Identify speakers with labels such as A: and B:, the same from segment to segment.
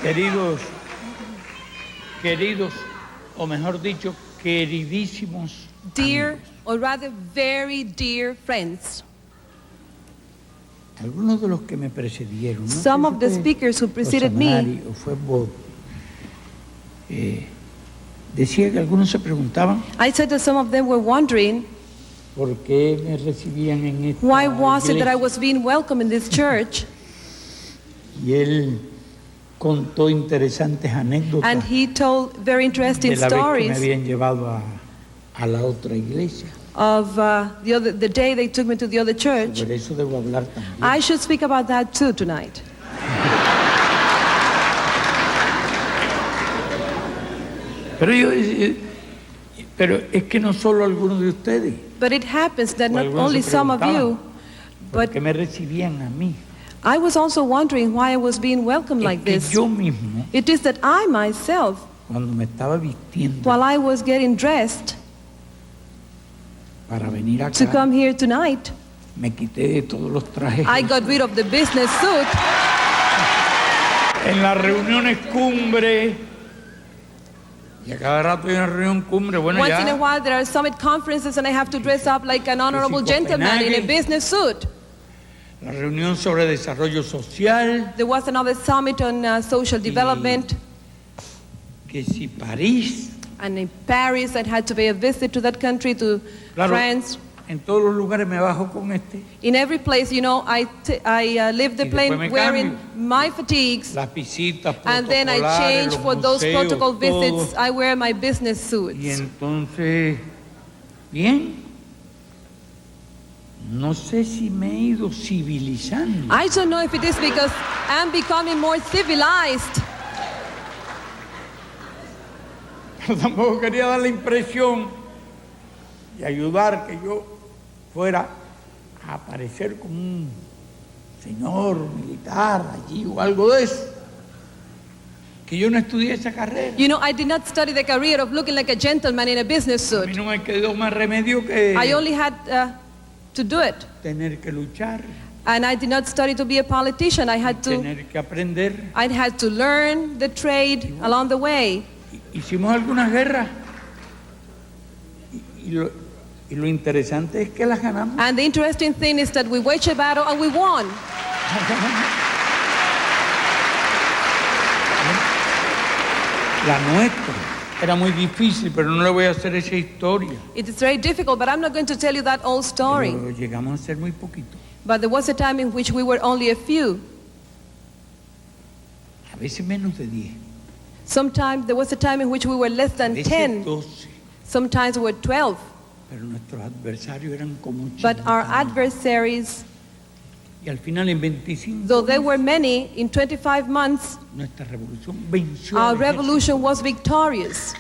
A: Queridos, o mejor dicho, queridísimos
B: dear,
A: amigos.
B: or rather very dear friends.
A: Algunos de los que me precedieron, ¿no?
B: Some of the speakers who preceded me,
A: o fue Bob, decía que algunos se preguntaban
B: I said that some of them were wondering,
A: por qué me recibían en esta
B: why was it that I
A: iglesia.
B: was being welcomed in this church?
A: Y él contó interesantes anécdotas
B: And he told very interesting
A: de la vez que me
B: stories
A: habían llevado a la otra iglesia.
B: of the day they took me to the other church.
A: Por eso debo hablar también.
B: I should speak about that too tonight.
A: Pero es que no solo algunos de ustedes.
B: But it happens that not
A: Algunos
B: only
A: se
B: some of you,
A: preguntaban,
B: but
A: ¿por qué me recibían a mí?
B: I was also wondering why I was being welcomed
A: Es
B: like
A: que
B: this.
A: yo mismo,
B: It is that I myself,
A: cuando me estaba vistiendo
B: while I was getting dressed
A: para venir
B: to
A: acá,
B: come here tonight,
A: me quité de todos los trajes.
B: I got rid of the business suit.
A: En las reuniones cumbre, y a cada rato hay una reunión cumbre, bueno,
B: Once in a
A: ya,
B: while there are summit conferences and I have to dress up like an honorable gentleman in a business suit.
A: la reunión sobre desarrollo social,
B: There was another summit on social development,
A: que si París,
B: and in Paris I had to pay a visit to that country, to
A: claro,
B: France.
A: en todos los lugares me bajo con este,
B: In every place, you know, I leave the
A: Y después
B: plane
A: me
B: wearing
A: cambio.
B: my fatigues,
A: las visitas
B: and then I
A: protocolares,
B: change
A: los
B: for those
A: museos,
B: protocol visits.
A: todo.
B: I wear my business
A: Y
B: suits.
A: entonces, bien, no sé si me he ido civilizando.
B: I don't know if it is because I'm becoming more civilized.
A: Pero tampoco quería dar la impresión y ayudar que yo fuera a aparecer como un señor militar allí o algo de eso. Que yo no estudié esa carrera.
B: You know, I did not study the career of looking like a gentleman in a business
A: A mí
B: suit.
A: no me quedó más remedio que
B: I only had to do it.
A: tener que luchar,
B: And I did not study to be a politician. I had to
A: aprender.
B: learn the trade along the way.
A: Hicimos algunas guerras y lo interesante es que las ganamos.
B: And the interesting thing is that we waged a battle and we won.
A: La nuestra era muy difícil, pero no le voy a hacer esa historia.
B: It is very difficult, but I'm not going to tell you that old story.
A: Pero llegamos a ser muy poquitos.
B: But there was a time in which we were only a few.
A: A veces menos de 10.
B: Sometimes there was a time in which we were less
A: A
B: than
A: veces
B: 10.
A: 12.
B: Sometimes we were 12.
A: Pero nuestros adversarios eran como
B: But our
A: chiquitos.
B: adversaries,
A: Y al final en 25
B: though there
A: años,
B: were many, in 25 months,
A: nuestra revolución venció
B: our
A: al ejército.
B: revolution was victorious.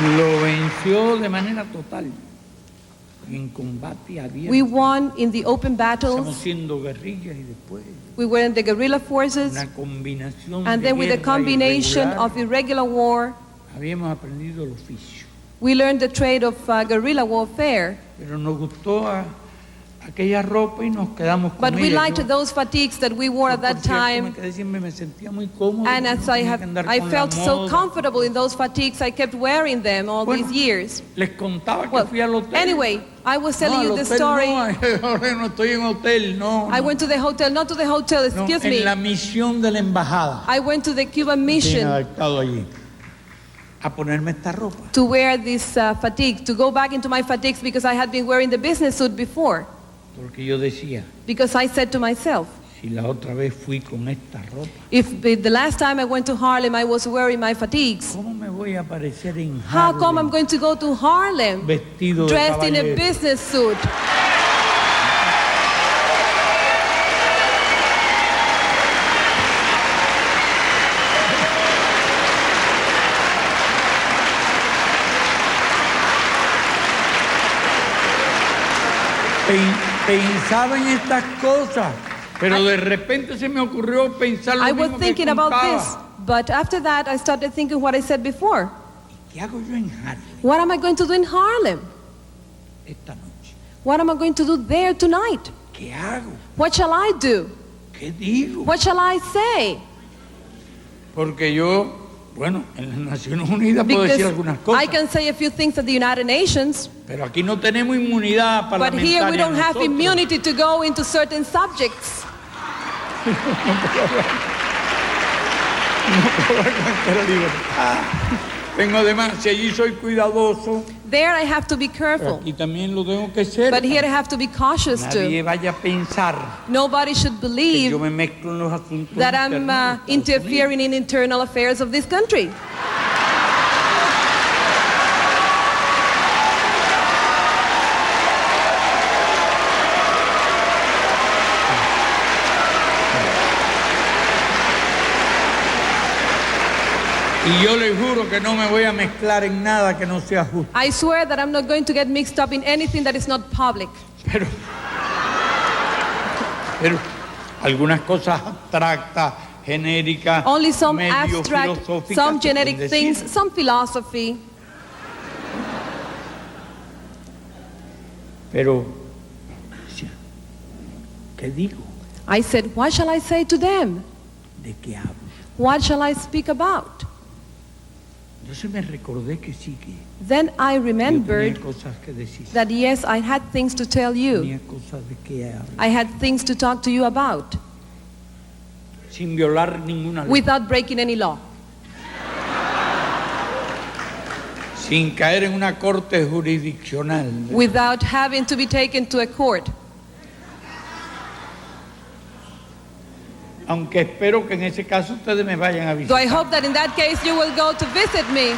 A: Y lo venció de manera total. En combate abierto.
B: We won in the open
A: Estamos
B: battles.
A: siendo guerrillas y después
B: We were in the guerrilla forces.
A: una combinación
B: And
A: de
B: then with a
A: guerra
B: combination
A: irregular,
B: of irregular war,
A: habíamos aprendido el oficio.
B: we learned the trade of guerrilla warfare.
A: Pero nos gustó aquella ropa y nos quedamos con
B: But we
A: ella.
B: liked
A: Yo,
B: those fatigues that we wore at
A: por
B: that
A: cierto,
B: time.
A: me quedé siempre, me sentía muy cómodo.
B: And
A: no
B: as I
A: tenía que andar
B: I
A: con la
B: felt so
A: moda.
B: comfortable in those fatigues, I kept wearing them all
A: Bueno,
B: these years.
A: Les contaba que
B: Well,
A: fui al hotel.
B: anyway, I was telling
A: no,
B: you
A: al
B: the
A: hotel
B: story.
A: No, ahora no estoy en hotel, no.
B: I went to the hotel, not to the hotel,
A: no,
B: excuse
A: en
B: me.
A: la misión de la embajada.
B: I went to the Cuban
A: Bien
B: mission
A: adaptado allí. A ponerme esta ropa.
B: to wear this fatigue, to go back into my fatigues because I had been wearing the business suit before.
A: Porque yo decía,
B: Because I said to myself,
A: si la otra vez fui con esta ropa,
B: if the last time I went to Harlem I was wearing my fatigues,
A: ¿cómo me voy a aparecer en
B: how come I'm
A: Harlem
B: going to go to Harlem
A: vestido de
B: dressed in a
A: caballero?
B: business suit?
A: Pensaba en estas cosas, pero de repente se me ocurrió pensar lo
B: I
A: mismo
B: was
A: que
B: thinking about
A: contaba.
B: this, but after that I started thinking what I said before.
A: ¿qué hago yo en Harlem
B: What am I going to do in Harlem?
A: esta noche?
B: What am I going to do there tonight?
A: ¿Qué hago?
B: What shall I do?
A: ¿Qué digo?
B: What shall I say?
A: Porque yo, bueno, en las Naciones Unidas puedo decir algunas cosas,
B: I can say a few things at the United Nations,
A: pero aquí no tenemos inmunidad
B: but
A: parlamentaria
B: here we don't have
A: nosotros.
B: immunity to go into certain subjects.
A: No puedo alcanzar la libertad. Tengo además, si allí soy cuidadoso,
B: There I have to be
A: pero
B: careful,
A: aquí también lo tengo que ser.
B: but here I have to be cautious
A: Nadie
B: too.
A: vaya a pensar
B: Nobody should
A: que yo
B: believe
A: me mezclo en los asuntos
B: that I'm
A: internos de Estados
B: interfering in internal affairs of this country.
A: Y yo les juro que no me voy a mezclar en nada que no sea justo.
B: I swear that I'm not going to get mixed up in anything that is not public.
A: Pero algunas cosas abstractas, genéricas,
B: Only some
A: medio
B: abstract,
A: filosóficas,
B: some
A: se pueden
B: genetic
A: decir.
B: things, some philosophy.
A: Pero, ¿qué digo?
B: I said, what shall I say to them?
A: ¿De qué hablo?
B: What shall I speak about?
A: Entonces me recordé que sí, que
B: Then I
A: yo
B: remembered
A: tenía cosas que decir.
B: that yes, I had things to tell you.
A: Tenía cosas de qué hablar.
B: I had things to talk to you about
A: Sin violar ninguna ley.
B: without breaking any law,
A: Sin caer en una corte jurisdiccional.
B: without having to be taken to a court.
A: Aunque espero que en ese caso ustedes me vayan a
B: So I
A: visitar.
B: hope that in that case you will go to visit me.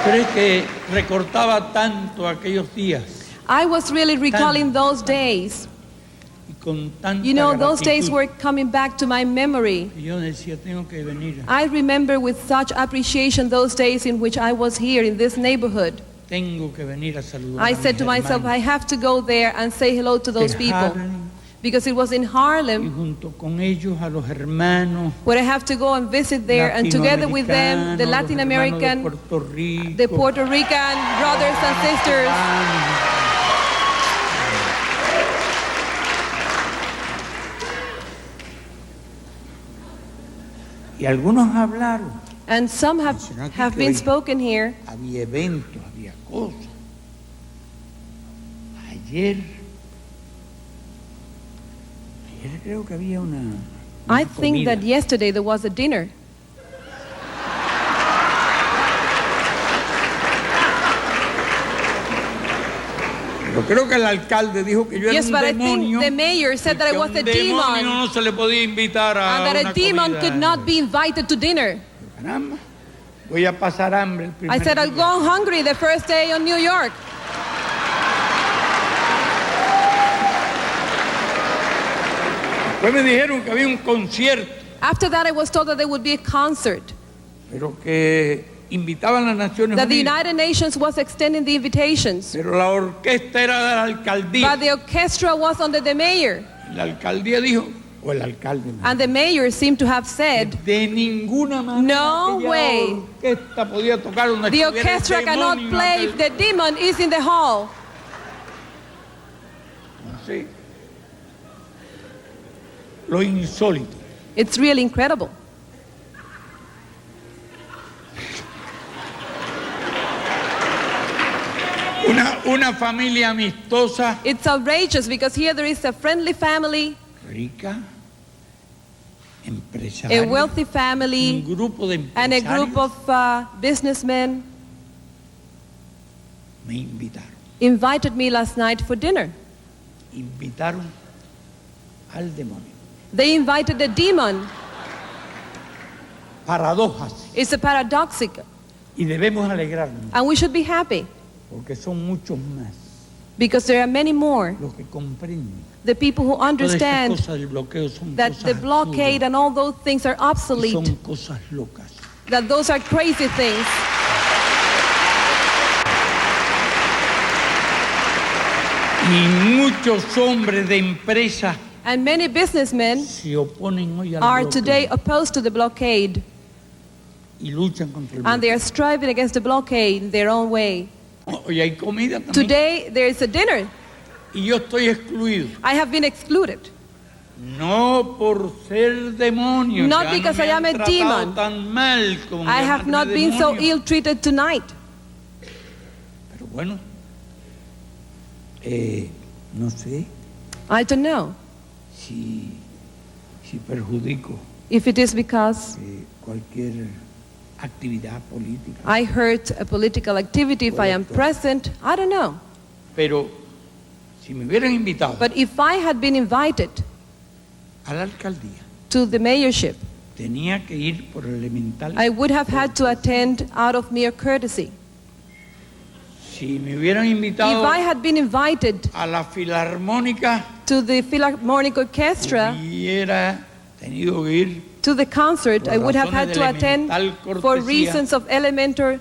A: Pero es que recortaba tanto aquellos días
B: I was really recalling those days.
A: y con tanta
B: You know, those days
A: gratitud
B: were coming back to my memory.
A: que yo decía, tengo que venir.
B: I remember with such appreciation those days in which I was here in this neighborhood.
A: Tengo que venir a saludar
B: I
A: a
B: said
A: mis
B: to myself,
A: hermanos
B: I have to go there and say hello to those
A: de
B: people.
A: Harlem,
B: Because it was in
A: y
B: Harlem
A: junto con ellos a los hermanos
B: where I have to go and visit there, and together with them, the Latin American,
A: los hermanos de Puerto Rico,
B: the Puerto Rican brothers and sisters.
A: Y algunos hablaron.
B: And some have been spoken here.
A: Había eventos, había cosas. Ayer creo que había una
B: I think
A: comida.
B: that yesterday there was a dinner.
A: Yo creo que el alcalde dijo que yo
B: Yes,
A: era
B: but I
A: un
B: think
A: demonio.
B: the mayor
A: y
B: said that I
A: que
B: was
A: un
B: a
A: demonio
B: demon,
A: no se le podía invitar a
B: and that
A: una
B: a demon
A: comida.
B: could not be invited to dinner.
A: Caramba, voy a pasar hambre el primer
B: I said I'll
A: día.
B: go hungry the first day on New York.
A: Después me dijeron que había un concierto,
B: After that, I was told that there would be a concert,
A: pero que invitaban a las Naciones
B: that the
A: Unidas.
B: United Nations was extending the invitations,
A: Pero la orquesta era de la alcaldía.
B: but the orchestra was under the mayor.
A: La alcaldía dijo, o el alcalde, no,
B: And the mayor seemed to have said,
A: de ninguna manera
B: No
A: aquella
B: way.
A: orquesta podía tocar donde
B: the
A: estuviera el
B: orchestra cannot
A: demonio
B: play
A: aquel.
B: if the demon is in the hall.
A: Sí. Lo insólito.
B: It's really incredible.
A: Una familia amistosa,
B: It's outrageous because here there is a friendly family,
A: rica,
B: a
A: empresaria,
B: wealthy
A: un
B: family,
A: grupo de
B: and a
A: empresarios
B: group of businessmen
A: me invitaron.
B: invited me last night for dinner.
A: Invitaron al demonio.
B: They invited a demon.
A: Paradojas.
B: It's a paradoxic,
A: Y debemos alegrarnos,
B: and we should be happy
A: porque son muchos más
B: because there are many more,
A: los que comprenden.
B: the people who
A: Todas estas
B: understand
A: cosas del bloqueo son
B: that
A: cosas
B: the blockade
A: absurdas
B: and all those things are
A: y
B: obsolete,
A: son cosas locas.
B: that those are crazy things.
A: Y muchos hombres de empresas
B: And many businessmen
A: se oponen hoy al
B: are
A: bloqueo.
B: today opposed to the blockade
A: y luchan contra el
B: and they
A: bloqueo.
B: are striving against the blockade in their own way.
A: Hoy hay comida también.
B: Today there is a dinner.
A: Y yo estoy excluido.
B: I have been excluded.
A: No por ser demonio.
B: Not
A: ya
B: because
A: no me
B: I am
A: han
B: a
A: tratado
B: demon.
A: tan mal como
B: I have
A: llamarme
B: not been so
A: demonio.
B: ill-treated tonight.
A: Pero bueno, no sé
B: I don't know
A: si perjudico
B: if it is because
A: cualquier actividad política.
B: I hurt a political activity if I am present. I don't know.
A: Pero si me hubieran invitado
B: But if I had been invited
A: a la alcaldía,
B: to the mayorship,
A: tenía que ir por elemental.
B: I would have had to attend out of mere courtesy.
A: Si me hubieran
B: If
A: invitado
B: I had been invited
A: a la filarmónica,
B: to the Philharmonic Orchestra,
A: hubiera tenido que ir
B: to the concert,
A: por
B: I would have had
A: razones
B: to
A: de
B: attend
A: elemental
B: for
A: cortesía
B: reasons of elementary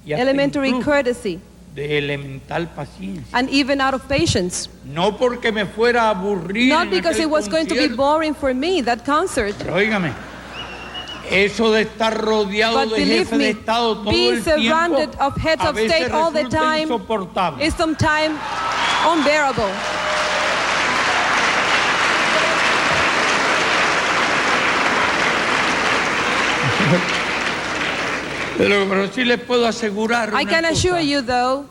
A: y hasta incluso
B: courtesy
A: de elemental paciencia.
B: and even out of patience.
A: No porque me fuera a aburrir
B: Not
A: en
B: because
A: aquel
B: it was going to be
A: concierto.
B: boring for me, that concert,
A: Pero óigame, eso de estar rodeado
B: but
A: de
B: believe
A: jefes de
B: me,
A: Estado todo
B: being
A: el tiempo
B: surrounded of heads
A: a
B: of
A: veces
B: state all the
A: resulta
B: time
A: insoportable.
B: is sometimes unbearable.
A: Pero sí les puedo asegurar
B: I
A: una
B: can
A: cosa,
B: assure you, though,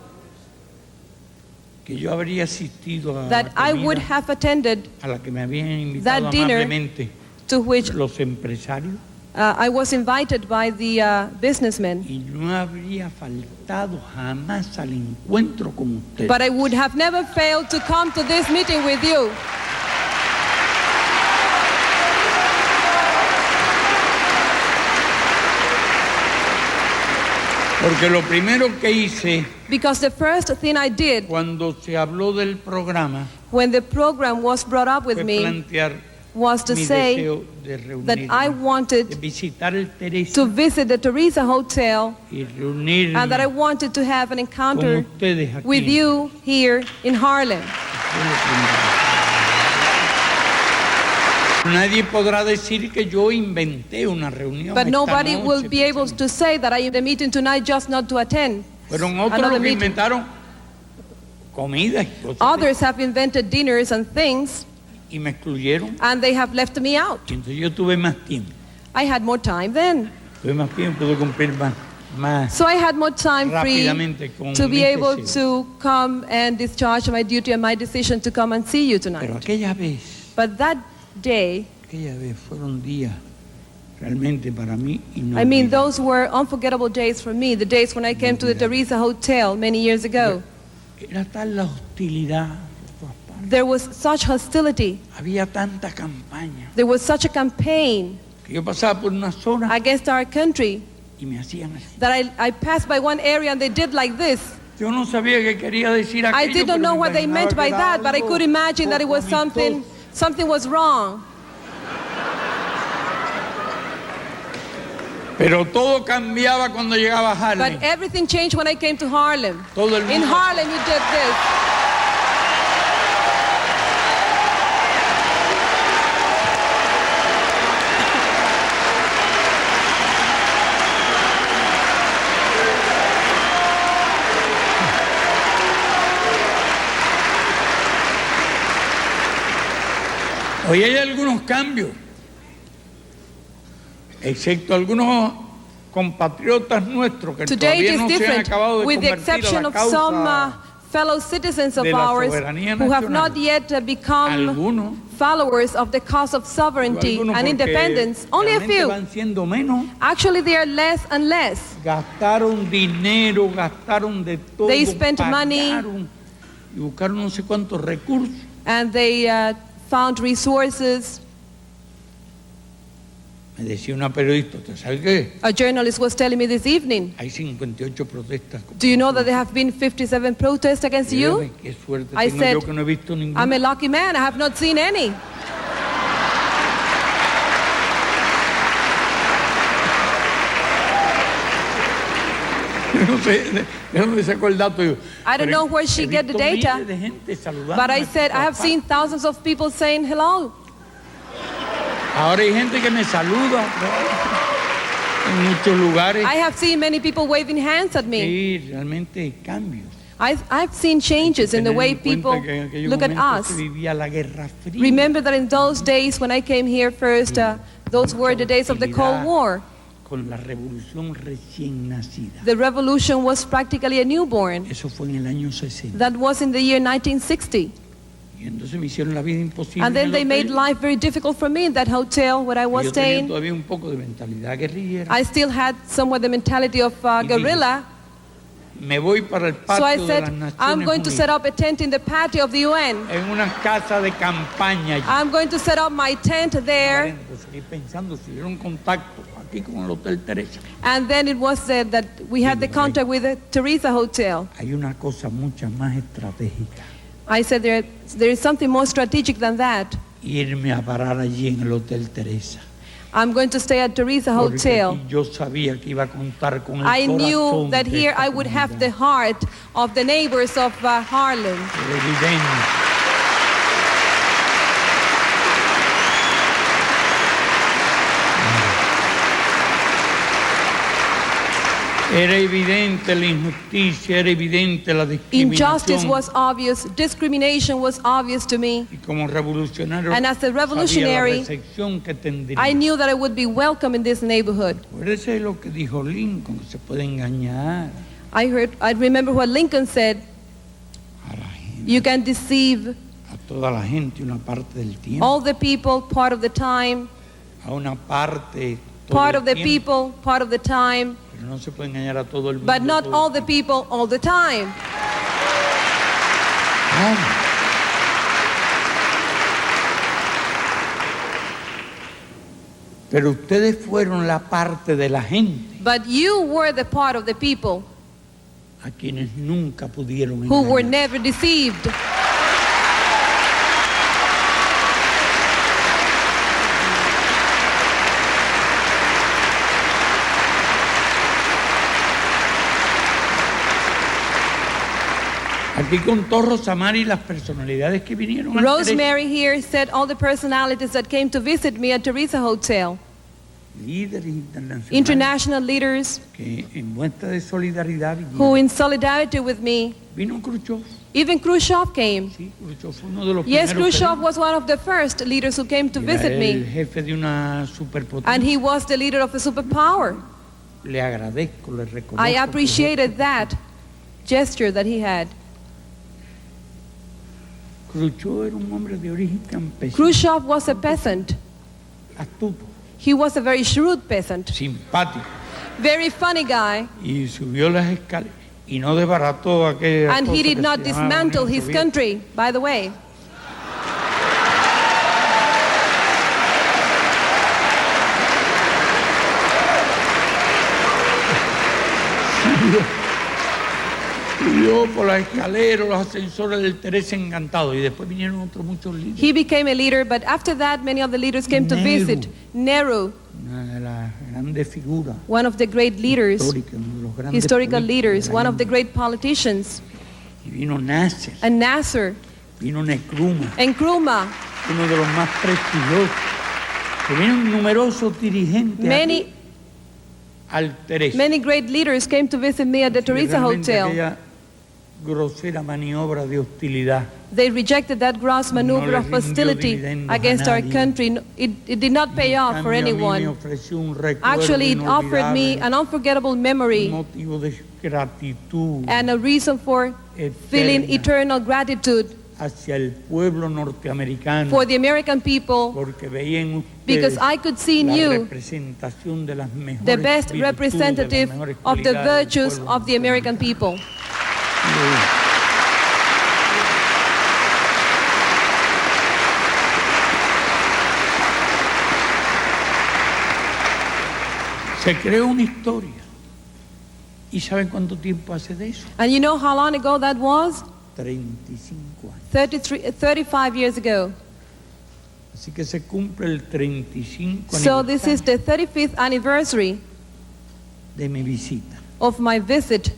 A: que yo habría asistido a
B: that
A: la
B: I would
A: comida
B: have attended
A: a la que me habían invitado
B: that dinner
A: amablemente
B: to which
A: los empresarios
B: I was invited by the businessmen.
A: y no habría faltado jamás al encuentro con ustedes.
B: But I would have never failed to come to this meeting with you.
A: Porque lo primero que hice
B: Because the first thing I did
A: cuando se habló del programa
B: when the program was brought up with
A: fue
B: me
A: plantear
B: was to
A: mi
B: say
A: deseo de
B: that I
A: reunirme, de
B: wanted
A: visitar el Teresa
B: to visit the Teresa Hotel
A: y reunirme
B: and that I wanted to have an
A: con
B: encounter
A: ustedes aquí.
B: with you here in Harlem.
A: Fue lo primero. Nadie podrá decir que yo inventé una reunión.
B: But
A: esta
B: nobody
A: noche,
B: will be able
A: precisamente.
B: to say that I am the meeting tonight just not to attend.
A: Fueron otros
B: another
A: los que
B: meeting.
A: inventaron comida y cosas
B: Others have invented dinners and things,
A: y me excluyeron.
B: and they have left me out.
A: Y entonces yo tuve más tiempo.
B: I had more time then.
A: Tuve más tiempo, pude cumplir más.
B: So I had more time free
A: Rápidamente con
B: to be
A: mis
B: able
A: deseos.
B: to come and discharge my duty and my decision to come and see you
A: Pero
B: tonight.
A: aquella vez
B: But that day,
A: fueron días realmente para mí
B: I mean,
A: inolvidables.
B: those were unforgettable days for me, the days when I came to the Teresa Hotel many years ago.
A: Era tal la hostilidad por todas partes.
B: There was such hostility.
A: Había tanta campaña
B: There was such a campaign
A: que yo pasaba por una zona
B: against our country
A: y me hacían así.
B: that I passed by one area and they did like this.
A: Yo no sabía qué quería decir aquello.
B: I did not
A: pero
B: know
A: me
B: what they
A: imaginaba
B: meant
A: que
B: by
A: era
B: that, but I
A: algo
B: could imagine that it was
A: poco amistoso.
B: something was wrong.
A: Pero todo cambiaba cuando llegaba a Harlem.
B: But everything changed when I came to Harlem.
A: Todo el
B: In
A: mundo-
B: Harlem, you did this.
A: Hoy hay algunos cambios, excepto algunos compatriotas nuestros que
B: Today it
A: todavía
B: is
A: no se han
B: different,
A: acabado de
B: with the
A: convertir a
B: exception
A: la
B: of some
A: causa.
B: fellow citizens of
A: de la
B: ours
A: soberanía
B: who have
A: nacional.
B: not yet become
A: Algunos,
B: followers of the cause of sovereignty
A: algunos
B: and
A: porque
B: independence. Only a
A: realmente
B: few.
A: van siendo menos.
B: Actually, they are less and less.
A: Gastaron dinero, gastaron de todo,
B: They spent money.
A: pagaron y buscaron no sé cuántos recursos.
B: And they found resources.
A: Me decía una periodista, ¿usted sabe qué?
B: A journalist was telling me this evening,
A: Hay 58 protestas.
B: do you know that there have been 57 protests against you?
A: Dígame, qué suerte
B: I
A: tengo
B: said,
A: yo que no he visto ninguna.
B: I'm a lucky man. I have not seen any.
A: No sé de dónde sacó el dato. Yo,
B: I don't
A: pero
B: know where she
A: he
B: get the
A: visto
B: data,
A: miles de gente saludando
B: But I
A: en
B: said, I have
A: todas
B: seen
A: partes.
B: thousands of people saying hello.
A: Ahora hay gente que me saluda. en muchos lugares.
B: I have seen many people waving hands at me.
A: Sí, realmente cambios.
B: I've seen changes in the way people look at us.
A: Se vivía la Guerra Fría.
B: Remember that in those days when I came here first, those were the days of the Cold War.
A: Con la revolución recién nacida.
B: The revolution was practically a newborn.
A: Eso fue en el año 60.
B: That was in the year 1960.
A: Y entonces me hicieron la vida imposible.
B: And then they made life very difficult for me in that hotel where I was
A: Yo tenía
B: staying.
A: todavía un poco de mentalidad guerrillera.
B: I still had somewhat the mentality of guerrilla.
A: Me voy para el patio
B: So I
A: de las
B: said,
A: Naciones
B: I'm going to
A: Unidas,
B: set up a tent in the patio of the UN.
A: en una casa de campaña allí.
B: I'm going to set up my tent there.
A: Pues seguí pensando, si hubiera un contacto aquí con el Hotel Teresa.
B: And then it was said that we had the contact with the Teresa Hotel.
A: Hay una cosa mucha más estratégica.
B: I said there is something more strategic than that.
A: Irme a parar allí en el Hotel Teresa.
B: I'm going to stay at Teresa
A: Porque
B: Hotel.
A: aquí yo sabía que iba a contar con el
B: I knew
A: corazón
B: that
A: de
B: here
A: esta
B: I would have the
A: comunidad.
B: heart of the neighbors of Harlem.
A: Era evidente. Era evidente la injusticia, era evidente la
B: Injustice
A: discriminación.
B: was obvious, discrimination was obvious to me.
A: Y como revolucionario,
B: And as a revolutionary,
A: sabía la recepción que tendría.
B: I knew that I would be welcome in this neighborhood.
A: Acuérdese lo que dijo Lincoln, que se puede engañar
B: I remember what Lincoln said,
A: a la gente,
B: you can deceive
A: a toda la gente una parte del tiempo,
B: all the people part of the time,
A: a una parte todo
B: part
A: el
B: of the
A: tiempo,
B: people part of the time,
A: pero no se puede engañar a todo el mundo.
B: but not
A: todo el
B: all the
A: tiempo.
B: people all the time.
A: Claro. Pero ustedes fueron la parte de la gente
B: But you were the part of the people
A: a quienes nunca pudieron
B: who were
A: engañar.
B: never deceived.
A: Aquí contó Rosamari las personalidades que vinieron a
B: Rosemary here said all the personalities that came to visit me at Teresa Hotel.
A: líderes internacionales
B: International leaders
A: que en muestra de solidaridad
B: who
A: vinieron.
B: in solidarity with me,
A: Vino Khrushchev,
B: even Khrushchev came.
A: sí, Khrushchev fue uno de los
B: Yes,
A: primeros que
B: Khrushchev
A: vino.
B: was one of the first leaders who came to
A: Era
B: visit
A: el
B: me,
A: jefe de una
B: and
A: superpotencia.
B: he was the leader of a superpower.
A: Le agradezco, le reconozco.
B: I
A: por
B: appreciated
A: eso.
B: that gesture that he had.
A: Khrushchev era un hombre de origen campesino,
B: Khrushchev was a peasant.
A: astuto,
B: He was a very shrewd peasant,
A: simpático,
B: very funny guy,
A: y subió las escaleras y no desbarató aquella
B: and
A: cosa
B: he did
A: que
B: not
A: se llamaba
B: dismantle
A: Unión
B: his
A: Soviética.
B: country, by the way.
A: Subió por las escaleras, los ascensores del Teresa encantado, y después vinieron otros muchos líderes.
B: He became a leader, but after that, many of the leaders came to
A: Nehru.
B: visit. Nehru,
A: Una de las grandes figuras
B: one of the great leaders,
A: históricas, uno de los grandes
B: historical
A: políticos
B: leaders,
A: de la
B: one of the
A: India.
B: great politicians,
A: Y vino Nasser,
B: and Nasser,
A: vino Nkrumah,
B: and Nkrumah.
A: uno de los más prestigiosos. Que vinieron numerosos dirigentes
B: Many,
A: aquí al Teresa.
B: many great leaders came to visit me at the
A: Y
B: Teresa
A: realmente
B: Hotel.
A: aquella grosera maniobra de hostilidad.
B: They rejected that gross maneuver
A: No
B: of
A: les rindió
B: hostility
A: dividendos a
B: against our
A: nadie.
B: country. It did not pay
A: En
B: off for
A: cambio, a mí me
B: anyone.
A: ofreció un recuerdo
B: Actually, it offered me
A: inolvidable,
B: an unforgettable
A: un
B: memory
A: motivo de gratitud
B: and a reason for feeling
A: eterna
B: eternal gratitude
A: hacia el pueblo norteamericano,
B: for the American people,
A: porque veían
B: because
A: ustedes
B: I could see in
A: la
B: you
A: representación de las mejores
B: the best
A: virtudes,
B: representative
A: de las mejores
B: of the
A: cualidades del
B: virtues
A: pueblo
B: of the American
A: norteamericano.
B: people.
A: Se creó una historia. ¿Y saben cuánto tiempo hace de eso?
B: And you know how long ago that was?
A: 35 años.
B: 35 years ago.
A: Así que se cumple el 35
B: So this is
A: aniversario
B: the 35th anniversary
A: de mi visita.
B: of my visit,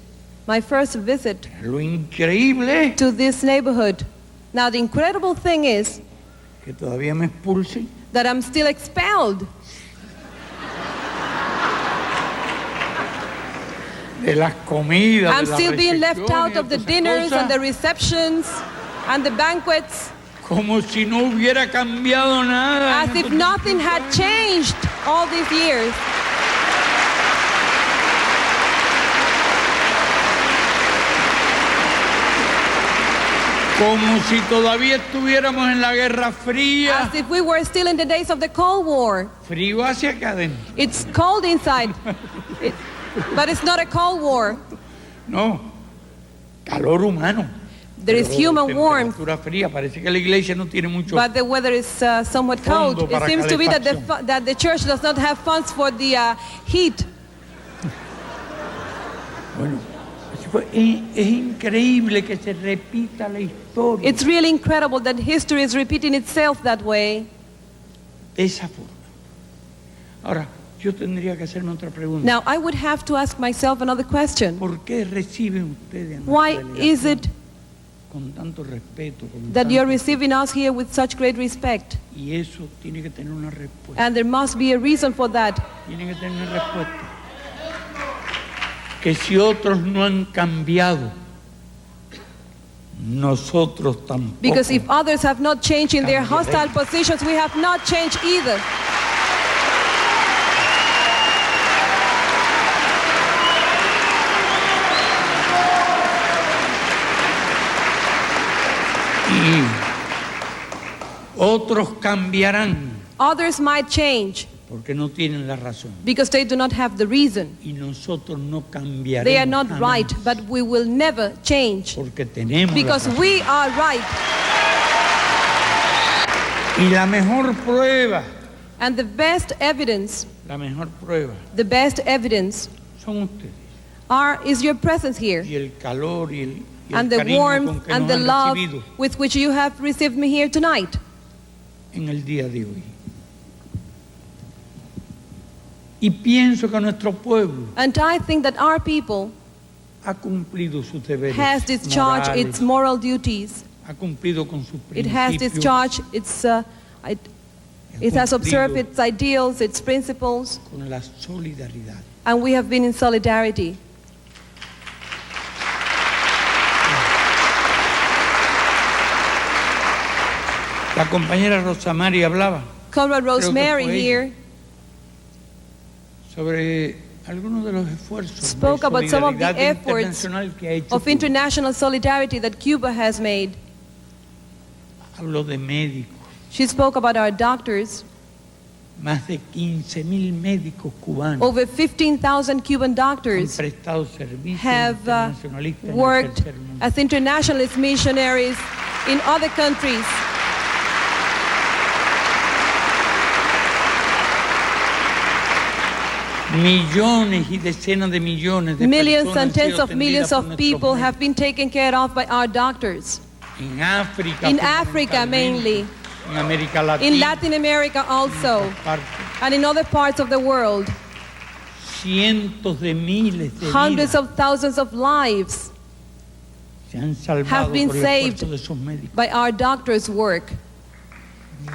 B: my first visit
A: Lo increíble
B: to this neighborhood. Now the incredible thing is
A: que todavía me expulsen.
B: that I'm still expelled.
A: de las comidas,
B: I'm
A: de las
B: still being left
A: recepciones,
B: out of the
A: de todas esas
B: dinners
A: cosas,
B: and the receptions and the banquets,
A: como si no hubiera cambiado nada.
B: as if nothing had changed all these years.
A: Como si todavía estuviéramos en la Guerra Fría.
B: As if we were still in the days of the Cold War.
A: Frío hacia acá adentro.
B: It's cold inside, but it's not a Cold War.
A: No, calor humano.
B: There is human warmth,
A: Temperatura fría. Parece que la iglesia no tiene mucho.
B: but the weather is somewhat cold.
A: Fondo
B: It
A: para
B: seems to be that
A: calefacción.
B: that the church does not have funds for the heat.
A: Bueno, es increíble que se repita la historia
B: It's really incredible that history is repeating itself that way.
A: de esa forma. Ahora, yo tendría que hacerme otra pregunta.
B: Now, I would have to ask myself another question.
A: ¿Por qué reciben ustedes a nuestra
B: Why is
A: delegación
B: it
A: con tanto respeto? Con
B: that you're
A: tanto-
B: receiving us here with such great respect?
A: Y eso tiene que tener una respuesta.
B: And there must be a reason for that.
A: Tiene que tener una respuesta. Que si otros no han cambiado, nosotros tampoco.
B: Because if others have not changed in their hostile positions, we have not changed either.
A: Y otros cambiarán
B: Others might change
A: porque no tienen la razón.
B: because they do not have the reason.
A: Y nosotros no cambiaremos
B: They are not
A: jamás,
B: right, but we will never change
A: porque tenemos la
B: because
A: razón.
B: we are right.
A: Y la mejor prueba,
B: And the best evidence,
A: la mejor prueba son ustedes.
B: is your presence here.
A: Y el calor y el
B: And the
A: cariño
B: warmth
A: con que
B: and
A: nos
B: the
A: han
B: love
A: recibido
B: with which you have received me here tonight.
A: en el día de hoy. Y pienso que nuestro pueblo
B: And I think that our people
A: ha cumplido sus deberes
B: has discharged
A: morales,
B: its moral duties.
A: ha cumplido con sus
B: It has
A: principios,
B: discharged its, it has observed its ideals, its principles,
A: con la solidaridad.
B: and we have been in solidarity.
A: La compañera Rosamari hablaba
B: Comrade
A: Creo que
B: Rosemary
A: fue ella.
B: here
A: sobre algunos de los esfuerzos
B: spoke
A: de
B: about some of the
A: solidaridad
B: efforts
A: internacional que ha hecho
B: of
A: Cuba.
B: international solidarity that Cuba has made.
A: Habló de médicos,
B: She spoke about our doctors.
A: más de 15.000 médicos cubanos
B: Over 15,000 Cuban
A: han
B: doctors
A: prestado servicios
B: have
A: internacionalistas en el
B: worked
A: tercer mundo.
B: as internationalist missionaries in other countries.
A: Millones y decenas de millones de
B: Millions
A: personas han
B: and tens
A: sido
B: of millions
A: atendidas por
B: of
A: nuestros
B: people
A: médicos.
B: have been taken care of by our doctors.
A: En África,
B: In Africa
A: fundamentalmente,
B: mainly,
A: en América Latina,
B: in Latin America also,
A: en otras partes.
B: and in other parts of the world.
A: Cientos de miles de
B: Hundreds
A: vidas
B: of thousands of lives
A: se han salvado
B: have been
A: por el
B: saved
A: esfuerzo de esos médicos.
B: by our doctors' work.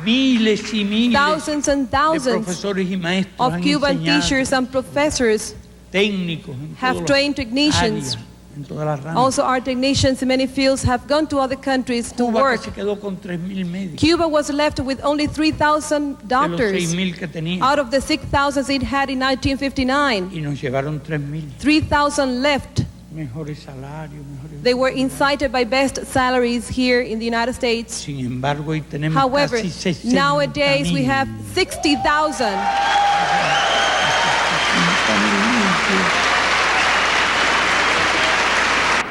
A: Miles y miles
B: Thousands and
A: de
B: thousands
A: profesores y maestros
B: of
A: han
B: Cuban
A: enseñado,
B: teachers and professors
A: técnicos en
B: have
A: todas
B: trained
A: las
B: technicians.
A: áreas, en todas las ramas.
B: Also, our technicians in many fields have gone to other countries to
A: Cuba
B: work.
A: que se quedó con 3.000 médicos
B: Cuba was left with only 3,000
A: de los
B: doctors
A: 6.000 que tenía
B: out of the 6,000 it had in 1959.
A: y nos llevaron 3.000.
B: 3,000 left.
A: Mejores salarios, mejores.
B: They were incited by best salaries here in the United States.
A: Sin embargo, hoy tenemos
B: However,
A: casi 60.000.
B: nowadays we have 60,000.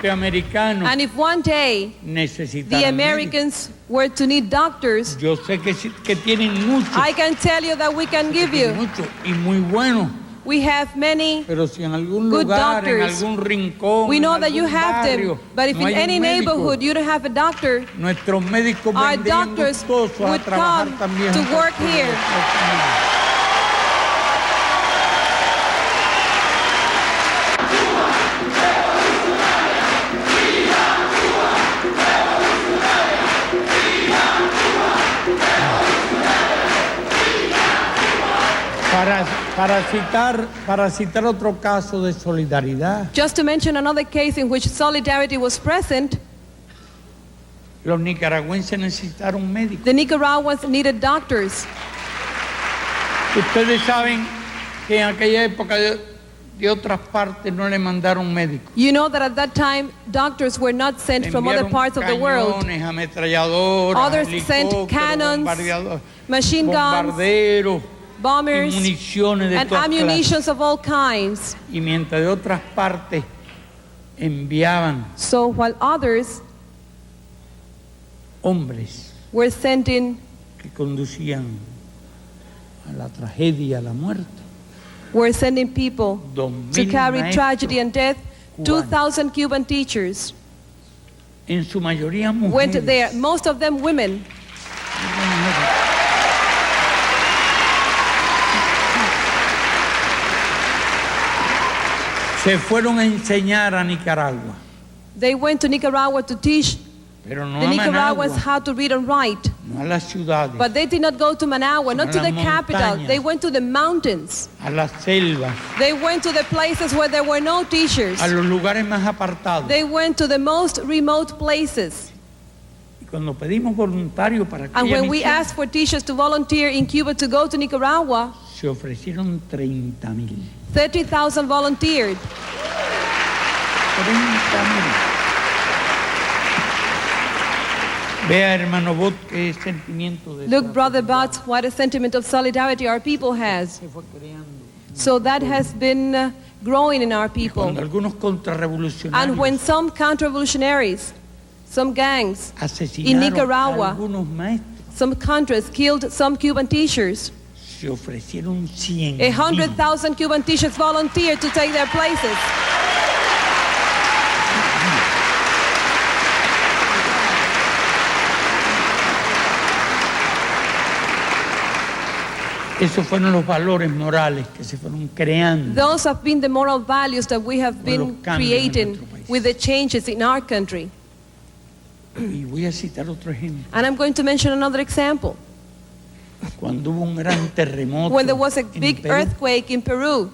A: Americanos
B: And if one day
A: necesitan
B: the Americans were to need doctors,
A: yo sé que, que tienen mucho,
B: I can tell you that we can give you.
A: mucho y muy bueno,
B: We have many.
A: pero si en algún
B: Good
A: lugar, en
B: doctors.
A: algún rincón,
B: We know
A: en
B: that you
A: algún
B: have
A: barrio,
B: them, but if
A: no
B: in
A: hay
B: any
A: un médico,
B: neighborhood you don't have a doctor,
A: nuestros médicos
B: our
A: vendrían
B: doctors
A: gustosos a
B: would
A: trabajar
B: come
A: también
B: to
A: junto
B: work
A: con
B: here.
A: nosotros. Para citar otro caso de solidaridad,
B: Just to mention another case in which solidarity was present,
A: los nicaragüenses necesitaron médicos.
B: the Nicaraguans needed doctors.
A: Ustedes saben que en aquella época de otras partes no le mandaron médicos.
B: You know that at that time, doctors were not sent from other parts of the world.
A: Cañones, ametralladoras,
B: Others sent cannons, machine guns,
A: bombarderos,
B: bombers,
A: y municiones de
B: and
A: todas
B: ammunitions of all kinds.
A: clases. Y mientras de otras partes enviaban
B: So while others
A: hombres
B: were sent in,
A: que conducían a la tragedia, a la muerte,
B: were sending people
A: 2,000
B: to carry
A: maestros
B: tragedy and death,
A: cubanos.
B: 2,000 Cuban teachers
A: en su mayoría
B: went
A: mujeres.
B: there, most of them women.
A: Se fueron a enseñar a Nicaragua,
B: They went to Nicaragua to teach
A: pero no
B: the
A: a
B: Nicaraguans
A: Managua,
B: how to read and write.
A: no a las ciudades,
B: But they did not go to Managua, not to the
A: las
B: capital.
A: montañas.
B: They went to the mountains.
A: a las selvas,
B: They went to the places where there were no teachers.
A: a los lugares más apartados.
B: They went to the most remote places.
A: Y cuando pedimos voluntarios para
B: And
A: aquella
B: when we
A: misión,
B: asked for teachers to volunteer in Cuba to go to Nicaragua,
A: se ofrecieron 30,000.
B: 30,000 volunteered.
A: 30,000. Vea, hermano Bot, qué sentimiento de
B: Look, Brother Butts, what a sentiment of solidarity our people has.
A: se fue creando.
B: So that has been growing in our
A: Cuando
B: people.
A: algunos
B: And
A: contrarrevolucionarios
B: when some counter-revolutionaries, some gangs in
A: asesinaron a
B: Nicaragua,
A: algunos maestros,
B: some contras killed some Cuban teachers,
A: se ofrecieron 100,000.
B: 100,000 Cuban teachers volunteered to take their places.
A: Esos fueron los valores morales que se fueron creando.
B: Those have been the moral values that we have been
A: los cambios en
B: creating
A: nuestro país.
B: with the changes in our country.
A: Y voy a citar otro ejemplo.
B: And I'm going to mention another example.
A: Cuando hubo un gran terremoto
B: When there was a
A: en
B: big
A: Perú,
B: earthquake in Peru,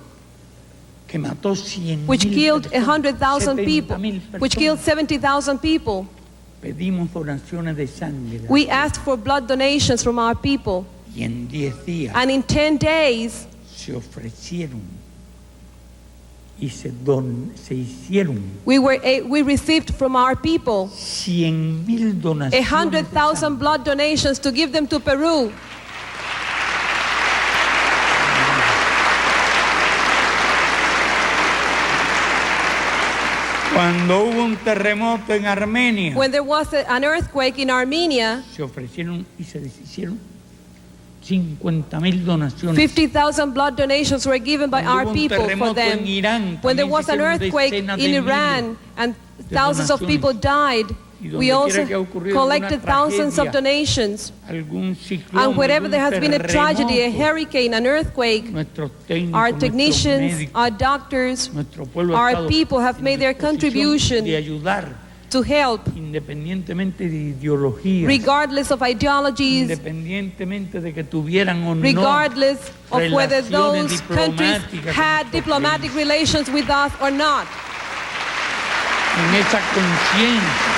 A: que mató 100,000
B: which killed
A: personas,
B: 100,000 people,
A: 70,000
B: which killed
A: personas.
B: 70,000 people,
A: Pedimos donaciones de sangre.
B: we asked for blood donations from our people.
A: Y en 10 días
B: And in 10 days,
A: se ofrecieron y se hicieron
B: we received from our people
A: 100,000 donaciones.
B: 100,000 blood donations to give them to Peru.
A: Cuando hubo un terremoto en Armenia,
B: When there was an earthquake in Armenia,
A: se ofrecieron y se hicieron 50,000 donaciones.
B: 50,000 blood donations were given by
A: Cuando
B: our
A: hubo un
B: people for
A: terremoto
B: them.
A: en Irán,
B: When there
A: también
B: was
A: se
B: an
A: hicieron
B: earthquake
A: decenas de
B: in
A: miles
B: Iran and
A: de
B: thousands of
A: donaciones.
B: people died,
A: Y donde
B: we
A: quiera
B: also
A: que ha ocurrido
B: collected
A: alguna
B: thousands of
A: tragedia,
B: donations.
A: algún ciclón,
B: And wherever
A: algún
B: there has been a tragedy, a
A: terremoto,
B: hurricane, an earthquake,
A: nuestros técnicos,
B: our
A: nuestros
B: technicians,
A: médicos,
B: our doctors,
A: nuestro pueblo ha
B: our
A: estado
B: people have
A: en
B: made their
A: disposición
B: contribution
A: de ayudar,
B: to help,
A: independientemente de ideologías,
B: regardless of ideologies,
A: independientemente de que tuvieran o no
B: regardless of whether
A: relaciones
B: those countries
A: diplomáticas con
B: had
A: nuestro
B: diplomatic
A: país.
B: relations with us or not.
A: En esa conciencia.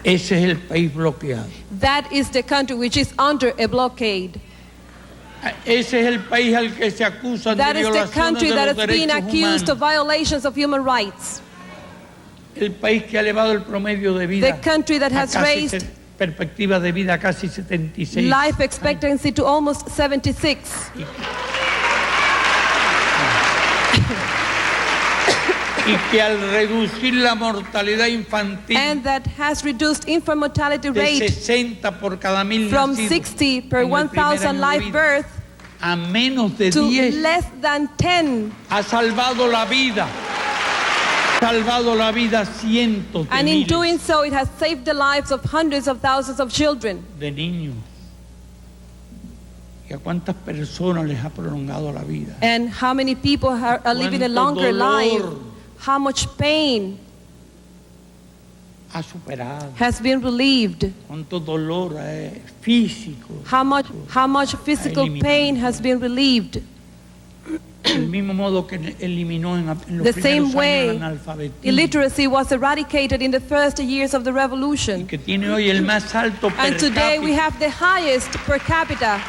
A: Ese es el país bloqueado.
B: That is the country which is under a blockade.
A: Ese es el país al que se acusan
B: That
A: de
B: is the
A: violaciones
B: country
A: de
B: that
A: los
B: has been
A: derechos
B: accused of
A: humanos.
B: violations of human rights.
A: El país que ha elevado el promedio de vida
B: The country that
A: a
B: has
A: casi
B: raised
A: perspectiva de vida a casi 76.
B: life expectancy to almost 76.
A: Y que al reducir la mortalidad infantil
B: And that has reduced infant mortality
A: de
B: rate
A: 60 por cada 1,000
B: from
A: nacidos
B: 60 per
A: en el primer
B: 1,000
A: año de
B: live
A: vida
B: birth
A: a menos de
B: to
A: 10
B: less than 10.
A: ha salvado la vida. Salvado la vida a cientos de
B: And in
A: miles
B: doing so, it has saved the lives of hundreds of thousands of children.
A: de niños. ¿Y a cuántas personas les ha prolongado la vida?
B: And how many people are living a
A: Cuánto
B: longer life?
A: dolor.
B: How much pain?
A: ha superado,
B: has been relieved,
A: cuánto dolor físico,
B: how much physical pain has been relieved.
A: del mismo modo que eliminó en los
B: The
A: primeros
B: same
A: años
B: way
A: el analfabetismo,
B: illiteracy was eradicated in the first years of the
A: y
B: revolution.
A: que tiene hoy el más alto per
B: And today we
A: cápita,
B: have the highest per capita,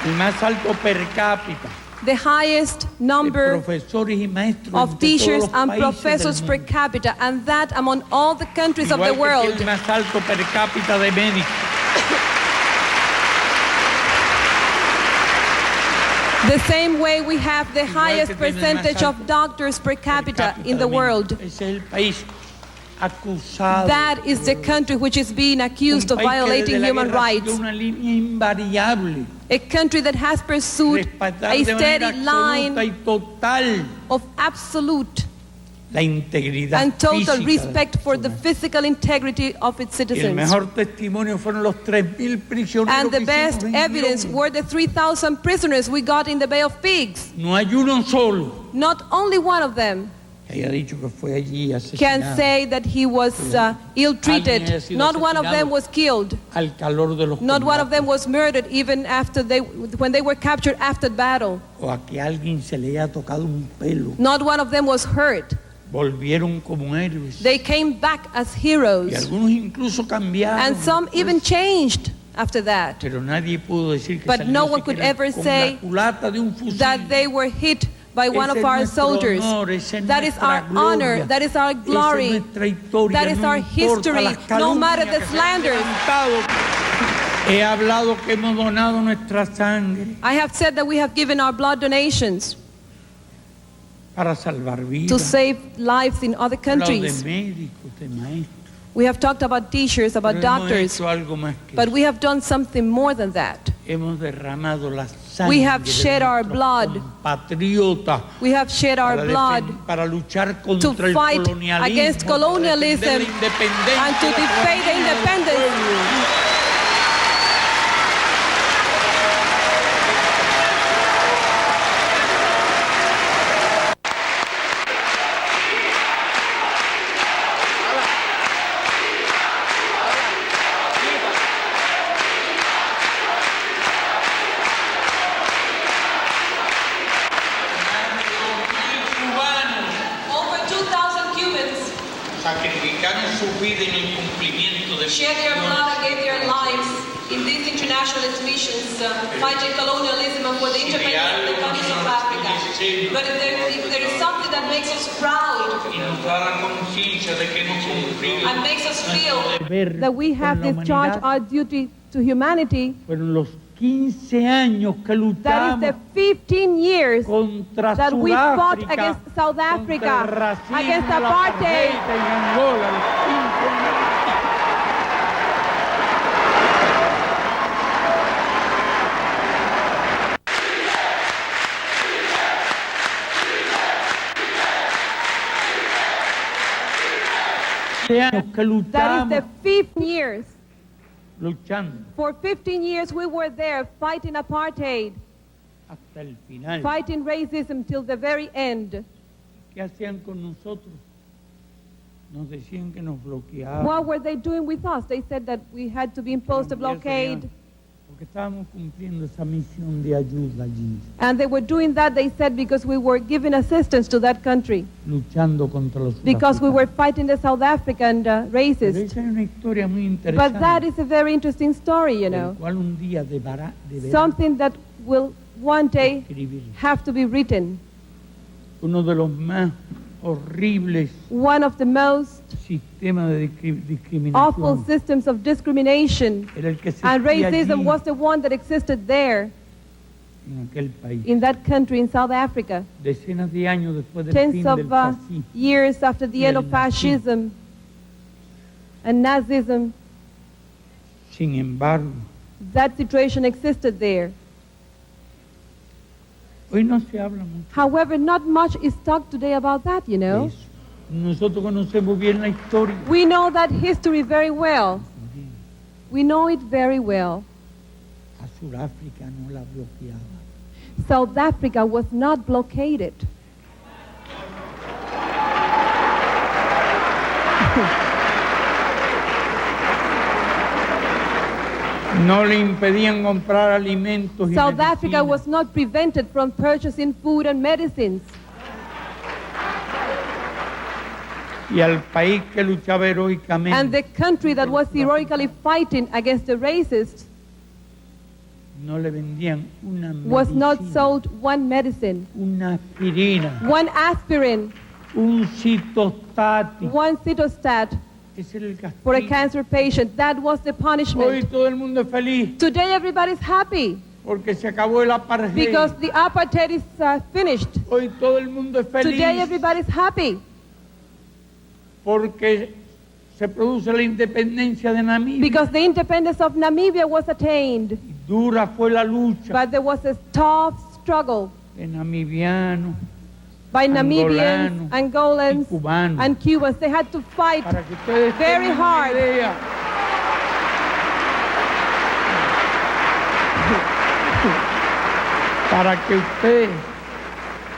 A: el más alto per cápita
B: the highest
A: de
B: number
A: profesores y maestros
B: of
A: entre todos
B: teachers
A: los
B: and
A: países
B: professors
A: del
B: per
A: mundo.
B: capita, and that among all the countries of
A: Igual
B: the
A: que
B: world.
A: tiene el más alto per cápita de médicos.
B: The same way we have the
A: Igual
B: highest
A: que tiene el más
B: percentage of
A: alto
B: doctors per capita in the
A: de médicos.
B: world.
A: Ese es el país acusado.
B: That is the country which is being accused of violating human rights.
A: Una línea invariable.
B: A country that has pursued
A: Respetar
B: a
A: de
B: steady
A: manera absoluta
B: line
A: y total
B: of absolute
A: la integridad
B: and total
A: física de las
B: respect for the
A: personas.
B: physical integrity of its
A: Y el
B: citizens.
A: mejor testimonio fueron los 3,000 prisioneros
B: And the
A: que
B: best
A: hicimos en
B: evidence
A: Guión.
B: were the 3,000 prisoners we got in the Bay of Pigs.
A: No hay uno solo
B: Not only one of them
A: que haya dicho que fue allí
B: can
A: asesinado
B: say that he was ill-treated.
A: Alguien haya sido
B: Not one of
A: asesinado
B: them was killed.
A: al calor de los
B: Not one of
A: combates,
B: them was murdered even after when they were captured after battle.
A: o a que alguien se le haya tocado un pelo.
B: Not one of them was hurt.
A: Volvieron como héroes.
B: They came back as
A: Y
B: heroes.
A: algunos incluso cambiaron.
B: And some
A: después.
B: even changed after that.
A: Pero nadie pudo decir que
B: But
A: salió
B: no one could
A: siquiera
B: ever
A: con
B: say
A: la culata de un fusil.
B: That they were hit by one
A: Ese
B: of
A: es
B: our
A: nuestro
B: soldiers.
A: honor, esa es
B: That is
A: nuestra
B: our
A: gloria,
B: honor. That is our
A: esa es
B: glory.
A: nuestra historia,
B: That is
A: no
B: our
A: importa
B: history,
A: las
B: no matter
A: calumnias
B: the
A: que se han
B: slanders.
A: levantado. He hablado que hemos donado nuestra sangre
B: I have said that we have given our blood donations
A: para salvar
B: to
A: vidas.
B: save lives in other
A: He hablado de
B: countries.
A: médicos, de maestros.
B: We have talked about teachers, about
A: Pero hemos
B: doctors,
A: hecho algo más que
B: but
A: eso.
B: we have done something more than that.
A: Hemos derramado la sangre
B: We have
A: de
B: shed our
A: nuestros
B: blood.
A: compatriotas
B: We have shed our
A: para
B: blood
A: para luchar
B: to
A: contra el
B: fight
A: colonialismo,
B: against
A: para
B: colonialism
A: defender la independencia,
B: and to
A: la
B: defend the
A: soberanía del
B: independence.
A: pueblo.
B: Over 2,000 Cubans
A: Sacrificaron su vida en el cumplimiento de
B: shed their blood and gave their lives in these internationalist missions, fighting colonialism and for the independence of the countries of Africa. But if there is something that makes us proud
A: y nos da la conciencia de que hemos cumplido
B: and makes us feel
A: deber
B: that we have
A: con la
B: discharged
A: humanidad.
B: our duty to humanity,
A: Fueron los 15 años que
B: that is
A: luchamos
B: the 15 years
A: contra
B: that we fought
A: Sudáfrica,
B: against South
A: contra el
B: Africa,
A: racismo,
B: against
A: la
B: apartheid.
A: en Angola, los 15 años. Años que
B: That is
A: luchamos,
B: the 15 years.
A: luchando
B: For 15 years we were there fighting apartheid,
A: hasta el final.
B: fighting racism till the very end.
A: ¿Qué hacían con nosotros? Nos decían que nos bloqueaban.
B: What were they doing with us? They said that we had to be imposed a blockade.
A: Porque estábamos cumpliendo esa misión de ayuda allí,
B: And they were doing that, they said, because we were giving assistance to that country.
A: luchando contra los
B: Because we were
A: sudafricanos.
B: fighting the South African
A: Pero
B: racists.
A: esa es una historia muy interesante,
B: But that is a very interesting story, you
A: del
B: know.
A: cual un día deberá
B: Something that will one day
A: escribir.
B: have to be written.
A: Uno de los más horribles
B: One of the most
A: sistemas de
B: awful
A: discriminación
B: systems of discrimination
A: era el que se
B: and
A: hacía
B: racism
A: allí,
B: was the one that existed there
A: en aquel país.
B: in that country, in South Africa.
A: Decenas de años después del
B: Tens
A: fin del
B: of
A: fascismo.
B: years after the
A: y
B: end
A: el
B: of fascism and Nazism,
A: Sin embargo,
B: that situation existed there.
A: hoy no se habla mucho
B: However, not much is talked today about that, you
A: de
B: know.
A: eso. Nosotros conocemos bien la historia.
B: We know that history very well. We know it very well.
A: A Sudáfrica no la bloqueaba.
B: South Africa was not blockaded.
A: No le impedían comprar alimentos y
B: South Africa
A: medicinas.
B: was not prevented from purchasing food and medicines.
A: Y al país que luchaba heroicamente,
B: And the country that was heroically fighting against the racists
A: no le vendían una
B: was not
A: medicina,
B: sold one medicine,
A: una aspirina,
B: one aspirin,
A: un citostático.
B: one cytostat
A: Ese era el
B: for a
A: castigo.
B: cancer patient. That was the
A: Hoy
B: punishment.
A: todo el mundo es feliz
B: Today everybody's happy
A: porque se acabó el apartheid.
B: because the apartheid is finished.
A: Hoy todo el mundo es feliz
B: Today everybody's happy
A: porque se produce la independencia de Namibia.
B: because the independence of Namibia was attained.
A: Dura fue la lucha
B: But there was a tough struggle
A: de namibianos
B: by Namibians,
A: Angolanos
B: Angolans,
A: y cubanos.
B: and Cubans. They had to fight
A: Para que ustedes
B: very
A: tengan
B: hard.
A: una idea. Para que ustedes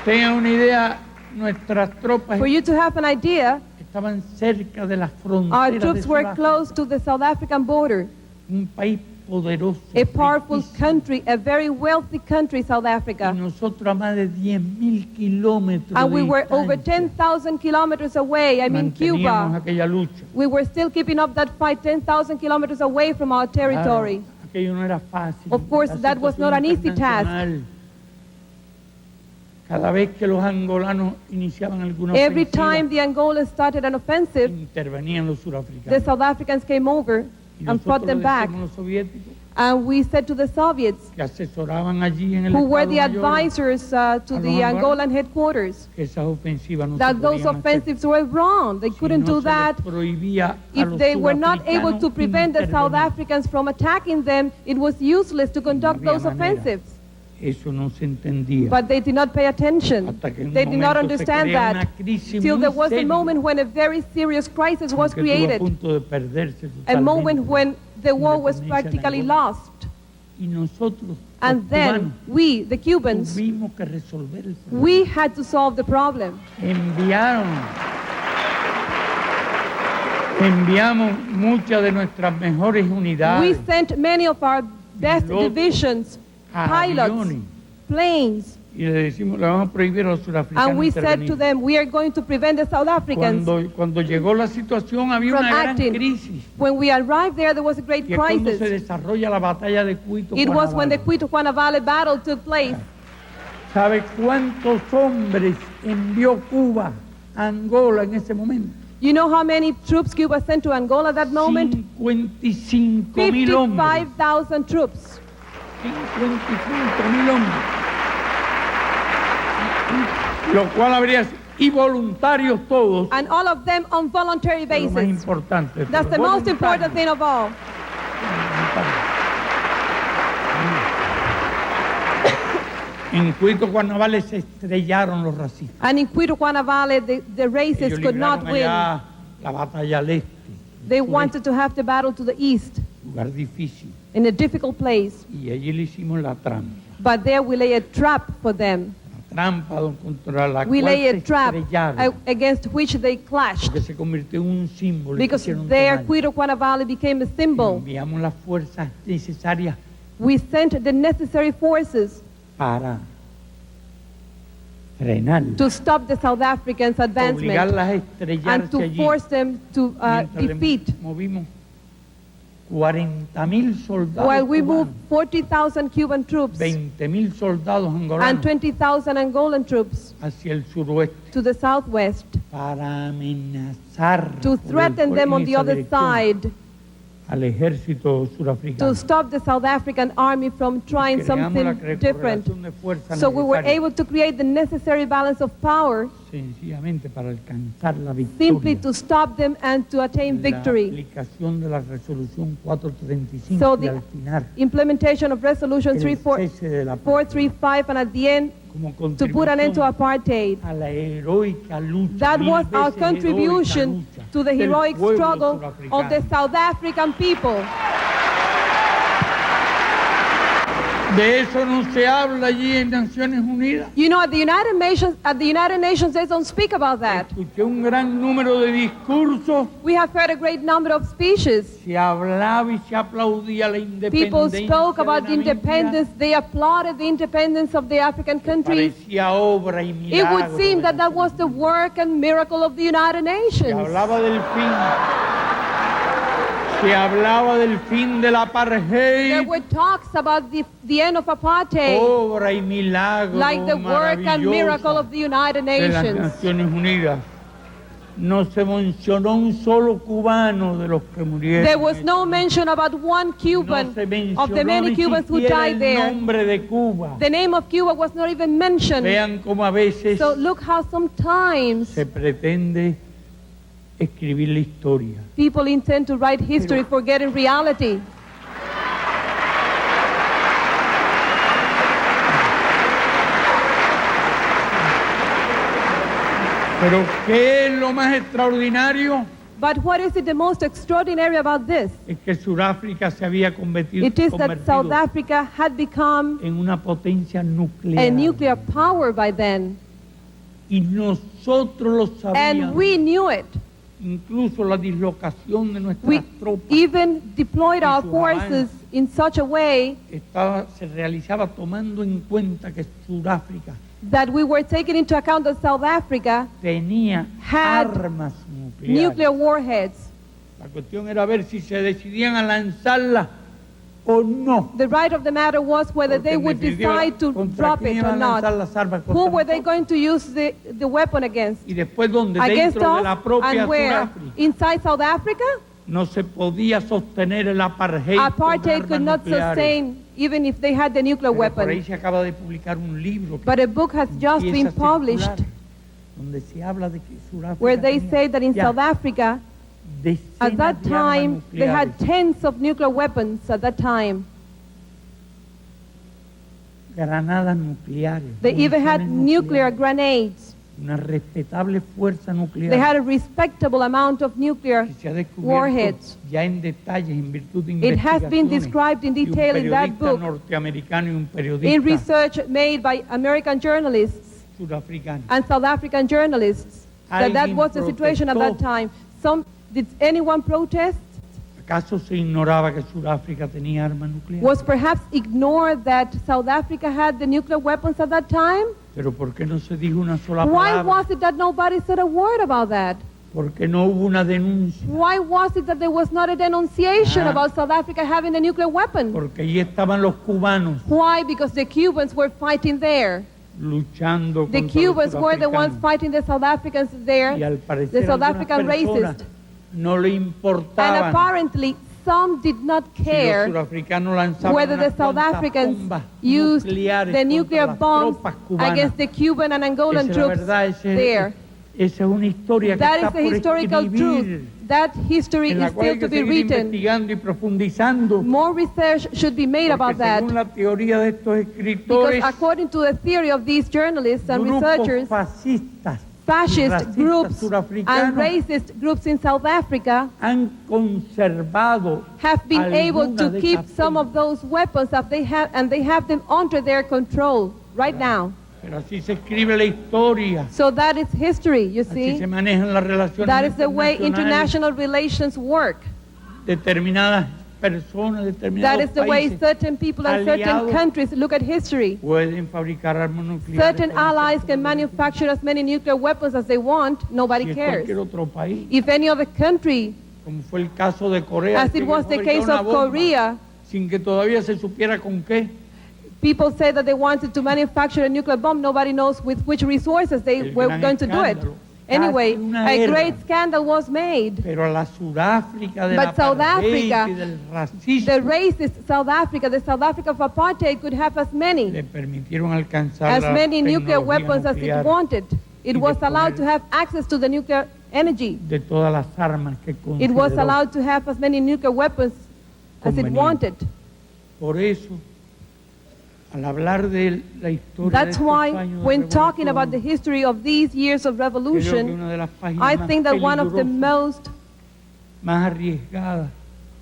A: tengan una idea, nuestras tropas
B: For you to have an idea,
A: estaban cerca de las
B: our
A: fronteras de
B: troops were
A: Sudáfrica,
B: close to the South African border.
A: un país poderoso,
B: A powerful
A: riquísimo.
B: country, a very wealthy country, South
A: Y
B: Africa.
A: nosotros a más de 10.000 kilómetros
B: And we
A: de
B: were over
A: distancia
B: 10,000 kilometers away. I mean,
A: manteníamos
B: Cuba.
A: aquella lucha.
B: We were still keeping up that fight 10,000 kilometers away from our territory.
A: Claro, aquello no era fácil.
B: Of course,
A: La
B: that was
A: situación
B: not an easy task.
A: internacional. Cada vez que los angolanos iniciaban alguna
B: Every
A: ofensiva,
B: time the Angolans started an offensive,
A: intervenían los
B: the
A: surafricanos.
B: South Africans came over
A: Y
B: and fought
A: nosotros
B: them
A: le
B: back.
A: decíamos a los soviéticos
B: And we said to the Soviets,
A: que asesoraban allí en el
B: who were
A: Estado
B: the
A: Mayor,
B: advisors to the Angolan headquarters,
A: que esas ofensivas no se
B: that those
A: podían hacer.
B: offensives were wrong. They
A: Si
B: couldn't
A: no
B: do
A: se les
B: that.
A: prohibía a
B: If
A: los
B: they were not able to
A: surafricanos
B: prevent the South
A: intervenir.
B: Africans from attacking them, it was useless to conduct
A: había
B: those
A: manera.
B: offensives.
A: Eso no se entendía.
B: But they did not pay attention.
A: Hasta que en un
B: They did not
A: momento se
B: understand
A: crea
B: that
A: una crisis
B: till
A: muy
B: there was a
A: seria,
B: moment when a very serious crisis was
A: que estuvo a
B: created,
A: punto de perderse
B: a moment
A: totalmente.
B: when the war was
A: Independencia de
B: practically
A: Angola.
B: lost.
A: Y nosotros,
B: And
A: los
B: then
A: cubanos,
B: we, the Cubans,
A: tuvimos que resolver el problema.
B: we had to solve the problem.
A: Enviamos muchas de nuestras mejores
B: We
A: unidades,
B: sent many of our best
A: Pilotos,
B: divisions, pilots,
A: aviones,
B: planes,
A: y le decimos, le vamos a prohibir a los surafricanos
B: and we said
A: intervenir.
B: to them, we are going to prevent the South Africans.
A: Cuando llegó la situación había
B: from
A: una gran
B: acting.
A: crisis.
B: When we arrived there was a great
A: Y es cuando se
B: crisis.
A: desarrolla la batalla de Cuito.
B: It was when the
A: Cuanavale.
B: Cuito-Cuana Valley battle took place.
A: ¿Sabe cuántos hombres envió Cuba a Angola en ese momento?
B: You know how many troops Cuba sent to Angola at that moment?
A: 55.000 hombres.
B: 55,000 troops.
A: 55.000 hombres. Lo cual habría y voluntarios todos.
B: And all of them on voluntary
A: Lo más
B: basis.
A: importante.
B: That's the most important thing of all.
A: En Cuito, Cuanavale se estrellaron los racistas.
B: And in Cuito-Cuana Valley, the racists
A: Ellos
B: could not
A: libraron
B: win.
A: allá la batalla al este.
B: They
A: sureste,
B: wanted to have the battle to the east,
A: lugar difícil.
B: in a difficult place.
A: Y allí le hicimos la trampa.
B: But there we lay a trap for them.
A: La trampa contra la
B: We
A: cual
B: lay
A: se
B: a trap
A: estrellaron.
B: against which they clashed.
A: Porque se convirtió en un símbolo. y
B: Because
A: quisieron
B: there,
A: tomar.
B: Cuito-Cuana Valley became a symbol.
A: Enviamos las fuerzas necesarias
B: We sent the necessary forces
A: para frenar,
B: to stop the South Africans' advancement
A: obligarlas a
B: and
A: estrellarse
B: to
A: allí.
B: force them to
A: Mientras le
B: defeat.
A: movimos 40.000 soldados
B: While we moved
A: cubanos,
B: 40,000 Cuban troops
A: 20.000 soldados
B: and
A: angolanos
B: 20,000 Angolan troops
A: hacia el suroeste
B: to the southwest
A: para amenazar
B: to
A: por el
B: threaten them
A: en
B: on the
A: esa
B: other
A: dirección
B: side,
A: al ejército
B: to
A: surafricano.
B: stop the South African army from trying
A: Creamos la
B: something different.
A: correlación de fuerzas
B: So we were
A: necesaria,
B: able to create the necessary balance of power
A: sencillamente para alcanzar la
B: simply
A: victoria.
B: to stop them and to attain
A: La
B: victory.
A: aplicación de la resolución 435
B: So
A: y
B: the
A: al final
B: implementation of Resolution
A: el cese de la
B: 435 and at the end
A: como
B: to put an end to
A: contribución
B: apartheid.
A: a la heroica lucha,
B: That
A: mil
B: was our
A: veces
B: contribution
A: heroica lucha
B: to the
A: del
B: heroic
A: pueblo
B: struggle of the
A: surafricano.
B: South African people.
A: De eso no se habla allí en Naciones Unidas.
B: You know, at the United Nations, they don't speak about that.
A: Escuché un gran número de discursos.
B: We have heard a great number of speeches.
A: Se hablaba y se aplaudía la independencia.
B: People spoke about
A: de
B: the independence. They applauded the independence of the African countries.
A: Parecía obra y milagro.
B: It would seem that that was the work and miracle of the United
A: Se
B: Nations.
A: hablaba del fin. Se hablaba del fin del apartheid.
B: There were talks about the end of apartheid,
A: Obra y milagro
B: like the work and miracle of the United
A: de las
B: Nations.
A: Naciones Unidas. No se mencionó un solo cubano de los que murieron.
B: There was no mention about one Cuban of the many Cubans who died there.
A: El nombre de Cuba.
B: The name of Cuba was not even mentioned.
A: Vean cómo a veces
B: So look how sometimes
A: se pretende escribir la historia.
B: people intend to write history forgetting reality.
A: Pero ¿qué es lo más extraordinario?
B: But what is it the most extraordinary about this?
A: Es que Sudáfrica se había convertido
B: It is that South Africa had become
A: en una potencia nuclear.
B: a nuclear power by then.
A: Y nosotros lo sabíamos.
B: And we knew it.
A: Incluso la dislocación de nuestras
B: We
A: tropas
B: even deployed our
A: sus
B: forces in such a way
A: se realizaba tomando en cuenta que Sudáfrica
B: that we were taking into account that South Africa
A: tenía
B: had
A: armas nucleares.
B: nuclear warheads.
A: La cuestión era ver si se decidían a lanzarlas o no.
B: The right of the matter was whether they would decide to drop it or not. Who were they going to use the weapon against?
A: Y después donde
B: Against
A: dentro de
B: us,
A: la propia
B: and where?
A: Sudáfrica
B: Inside South Africa?
A: no se podía sostener el apartheid.
B: Apartheid
A: con
B: could
A: armas
B: not
A: nucleares.
B: sustain even if they had the nuclear
A: Pero por ahí
B: weapon.
A: se acaba de publicar un libro que
B: But a book has just
A: empieza
B: been
A: a circular,
B: published
A: donde se habla de que Sudáfrica
B: where they
A: tenía
B: say that in
A: ya
B: South Africa,
A: decenas
B: at that
A: de armas
B: time, they had
A: nucleares,
B: tens of nuclear weapons at that time.
A: granadas nucleares.
B: They even had
A: municiones
B: nuclear
A: nucleares,
B: grenades.
A: una respetable fuerza nuclear.
B: They had a respectable amount of nuclear
A: que se ha descubierto
B: warheads.
A: ya en detalles en virtud de
B: It has been
A: investigaciones
B: described in
A: de un
B: detail in that
A: periodista
B: book,
A: norteamericano y un
B: in
A: periodista
B: research made by American journalists
A: sudafricano.
B: and South African journalists, that
A: Alguien
B: was the situation at that
A: protestó.
B: time. Did anyone protest?
A: ¿Acaso se ignoraba que Sudáfrica tenía armas nucleares?
B: Was perhaps ignored that South Africa had the nuclear weapons at that time?
A: Pero ¿por qué no se dijo una sola
B: Why
A: palabra?
B: was it that nobody said a word about that?
A: ¿Por qué no hubo una denuncia?
B: Why was it that there was not a denunciation
A: Ah.
B: about South Africa having a nuclear weapon?
A: Porque allí estaban los cubanos
B: Why? Because the Cubans were fighting there.
A: luchando
B: The
A: contra
B: Cubans
A: los
B: were the ones
A: sudafricanos.
B: fighting the South Africans there,
A: Y al parecer
B: the South
A: algunas
B: African
A: personas
B: racists.
A: no le
B: And
A: importaba
B: apparently, some did not
A: si los
B: care
A: sudafricanos lanzaban
B: whether the
A: unas
B: South
A: cuantas
B: Africans
A: bombas
B: used
A: nucleares
B: the nuclear
A: contra las
B: bombs
A: tropas cubanas.
B: against the Cuban and Angolan
A: Esa es la
B: troops
A: verdad,
B: there.
A: esa es una historia que
B: That
A: está
B: is the
A: por
B: historical
A: escribir,
B: truth. That history
A: en la
B: is
A: cual hay
B: still to
A: que
B: be
A: seguir
B: written.
A: investigando y profundizando,
B: More research should be made
A: porque
B: about that.
A: según la teoría de estos
B: Because
A: escritores,
B: according to the theory of these journalists and
A: grupos
B: researchers,
A: fascistas y
B: fascist
A: racistas
B: groups and
A: surafricanos
B: racist groups in South Africa
A: han conservado
B: have been able to
A: algunas de
B: keep
A: esas
B: some of
A: bombas.
B: those weapons that they have, and they have them under their control right now.
A: Pero así se escribe la historia,
B: So that is history, you
A: así
B: see.
A: se manejan las relaciones
B: That is the way
A: internacionales.
B: international relations work.
A: Determinadas personas,
B: That
A: determinados
B: is the way
A: países
B: certain people and certain
A: aliados
B: countries look at history.
A: pueden fabricar armas nucleares.
B: Certain
A: como
B: allies
A: si
B: can manufacture as many nuclear weapons as they want. Nobody
A: es
B: cares.
A: cualquier otro país,
B: If any other country,
A: como fue el caso de Corea,
B: as
A: que
B: it
A: ellos
B: was the
A: fabricaron
B: case
A: una
B: of
A: bomba
B: Korea,
A: sin que todavía se supiera con qué.
B: people say that they wanted to manufacture a nuclear bomb. Nobody knows with which resources they
A: El
B: were
A: gran
B: going to do it.
A: escándalo.
B: Anyway,
A: Casi una
B: a
A: guerra.
B: great scandal was made.
A: Pero a la Sudáfrica de
B: But
A: la
B: South Africa,
A: y del racismo
B: The racist South Africa, the South Africa of apartheid could have as many
A: le permitieron alcanzar
B: as
A: la
B: many nuclear
A: tecnología
B: weapons as it
A: nuclear
B: wanted. It
A: y
B: was allowed
A: disponer
B: to have access to the nuclear energy.
A: de todas las armas que
B: It was
A: consideró
B: allowed to have as many nuclear weapons as it
A: conveniente.
B: wanted.
A: Por eso, al hablar de la historia
B: That's
A: de estos
B: why
A: años de
B: when talking about the
A: revolución,
B: history of these years of
A: creo que
B: revolution,
A: una de las páginas
B: I
A: más
B: think that one of the
A: peligrosas,
B: most
A: más arriesgadas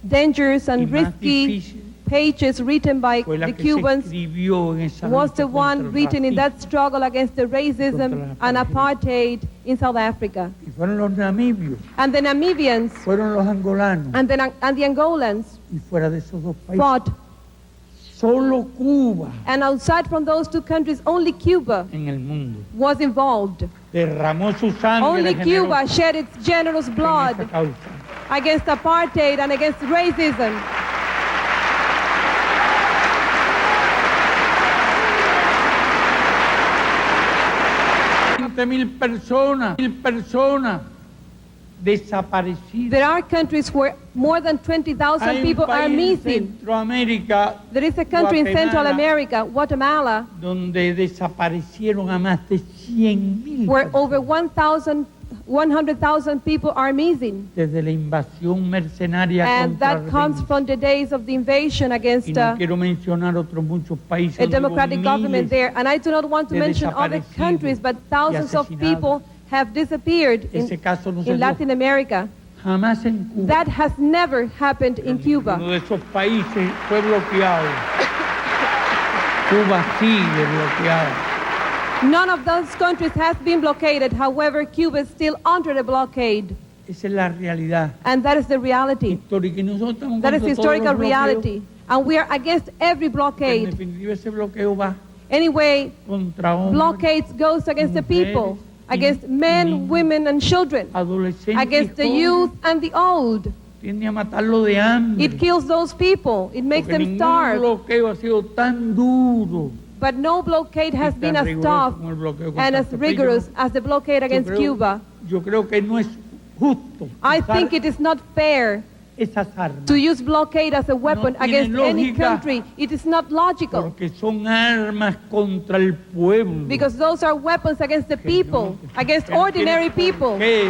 B: dangerous
A: y
B: and
A: más
B: risky
A: difíciles
C: pages written by
A: fue la
C: the
A: que se
C: Cubans
A: escribió en esa
C: was
A: lucha
C: the
A: contra
C: one
A: el
C: written in that
A: racismo.
C: struggle against the racism
A: Contra
C: and
A: la
C: apartheid in South Africa.
A: Y fueron los namibios,
C: And the Namibians
A: fueron los angolanos,
C: and the Angolans
A: y fuera de esos dos países,
C: fought.
A: solo Cuba
C: And outside from those two countries, only Cuba
A: en el mundo
C: was involved.
A: derramó su sangre
C: Only
A: generosa
C: Cuba shed its generous
A: en
C: blood
A: esa causa.
C: against apartheid and against racism.
A: Mil personas desaparecidas.
C: There are countries where more than 20,000
A: Hay un
C: people are
A: país en
C: missing.
A: Centroamérica,
C: There is a country in Central America, Guatemala,
A: donde desaparecieron a más de 100,000
C: where
A: personas
C: over 100,000 people are missing.
A: desde la invasión mercenaria
C: And
A: contra
C: that comes
A: Argentina.
C: from the days of the invasion
A: Y
C: against
A: no quiero mencionar otros muchos países
C: a
A: donde hubo
C: democratic government
A: miles
C: there. And I do not want to
A: de
C: mention other
A: desaparecidos
C: countries, but thousands of
A: y
C: people have disappeared
A: Ese caso no se
C: in
A: dio
C: Latin America.
A: jamás en Cuba.
C: That has never happened in Cuba.
A: Uno de esos países fue bloqueado. Cuba sigue bloqueada.
C: None of those countries has been blockaded. However, Cuba is still under the blockade.
A: Esa es la realidad
C: And that is the reality.
A: histórica. Y nosotros estamos
C: That is
A: contra todos
C: historical
A: los bloqueos.
C: reality. And we are against every
A: En
C: blockade.
A: definitiva, ese bloqueo va
C: Anyway,
A: contra hombres,
C: blockades goes against the people, against men, women, and children,
A: adolescentes,
C: against the
A: y
C: youth
A: jóvenes.
C: and the old.
A: Tiende a matarlo de hambre.
C: It kills those people. It makes
A: Porque
C: them
A: ningún
C: starve.
A: bloqueo ha sido tan duro
C: But no blockade has
A: y
C: been
A: tan
C: as
A: riguroso
C: tough
A: como el bloqueo contra
C: and as
A: este país.
C: rigorous as the blockade against Cuba.
A: Yo creo que no es justo
C: I
A: usar
C: think it is not fair
A: esas armas,
C: to use blockade as a weapon
A: tiene
C: against any
A: lógica.
C: country. It is not logical,
A: porque son armas contra el pueblo.
C: because those are weapons against the
A: Que
C: people,
A: no-
C: against
A: que no
C: ordinary
A: tienen por
C: people.
A: qué.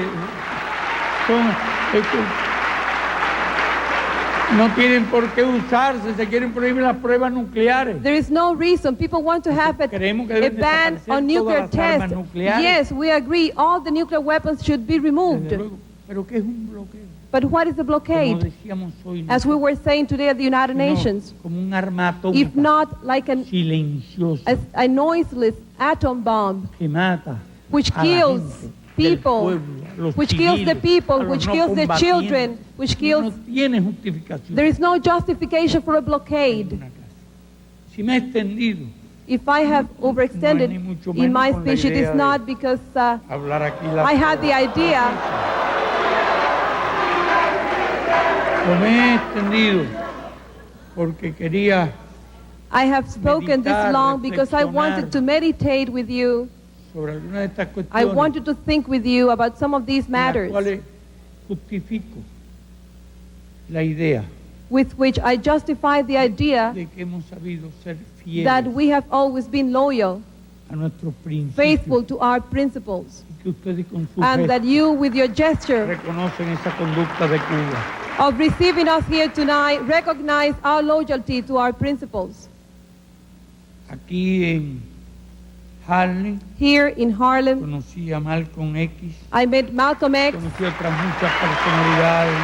A: No tienen por qué usarse, se quieren prohibir las pruebas nucleares.
C: There is no reason. People want to have
A: Creemos que
C: a
A: deben
C: ban
A: desaparecer
C: on nuclear
A: todas las armas
C: tests.
A: nucleares.
C: Yes, we agree. All the nuclear weapons should be
A: Desde
C: removed.
A: luego. Pero ¿qué es un bloqueo?
C: But what is the
A: Como
C: blockade?
A: decíamos hoy,
C: As we were saying today at the United
A: no,
C: Nations,
A: como un arma atómica
C: if not like
A: silenciosa
C: a noiseless atom bomb,
A: que mata
C: which
A: a la
C: kills
A: gente, del
C: people,
A: pueblo, a los
C: which kills the
A: civiles,
C: people,
A: a los
C: which
A: no
C: kills the
A: combatientes.
C: children, which kills.
A: No tiene justificación.
C: There is no justification for a
A: de
C: blockade.
A: ninguna clase. Si me he extendido
C: If I have overextended
A: ni mucho
C: in my
A: menos con la
C: speech, it
A: idea
C: is
A: de
C: not because
A: hablar aquí la
C: I had the idea.
A: No me he extendido porque quería
C: I have spoken this
A: meditar,
C: long because I wanted
A: reflexionar.
C: to meditate with you.
A: sobre algunas de estas
C: I
A: cuestiones
C: wanted to think with you about some of these
A: en las
C: matters
A: cuales justifico la idea
C: with which I justify the idea
A: de que hemos sabido ser fieles
C: that we have always been loyal,
A: a nuestros principios
C: faithful to our principles,
A: y que ustedes con su
C: and that
A: gesto
C: you, with your gesture
A: reconocen esa conducta de Cuba.
C: of receiving us here tonight, recognize our loyalty to our principles.
A: Aquí en Harlem
C: Here in Harlem,
A: conocí a Malcolm X,
C: I met Malcolm X,
A: conocí a otras muchas personalidades.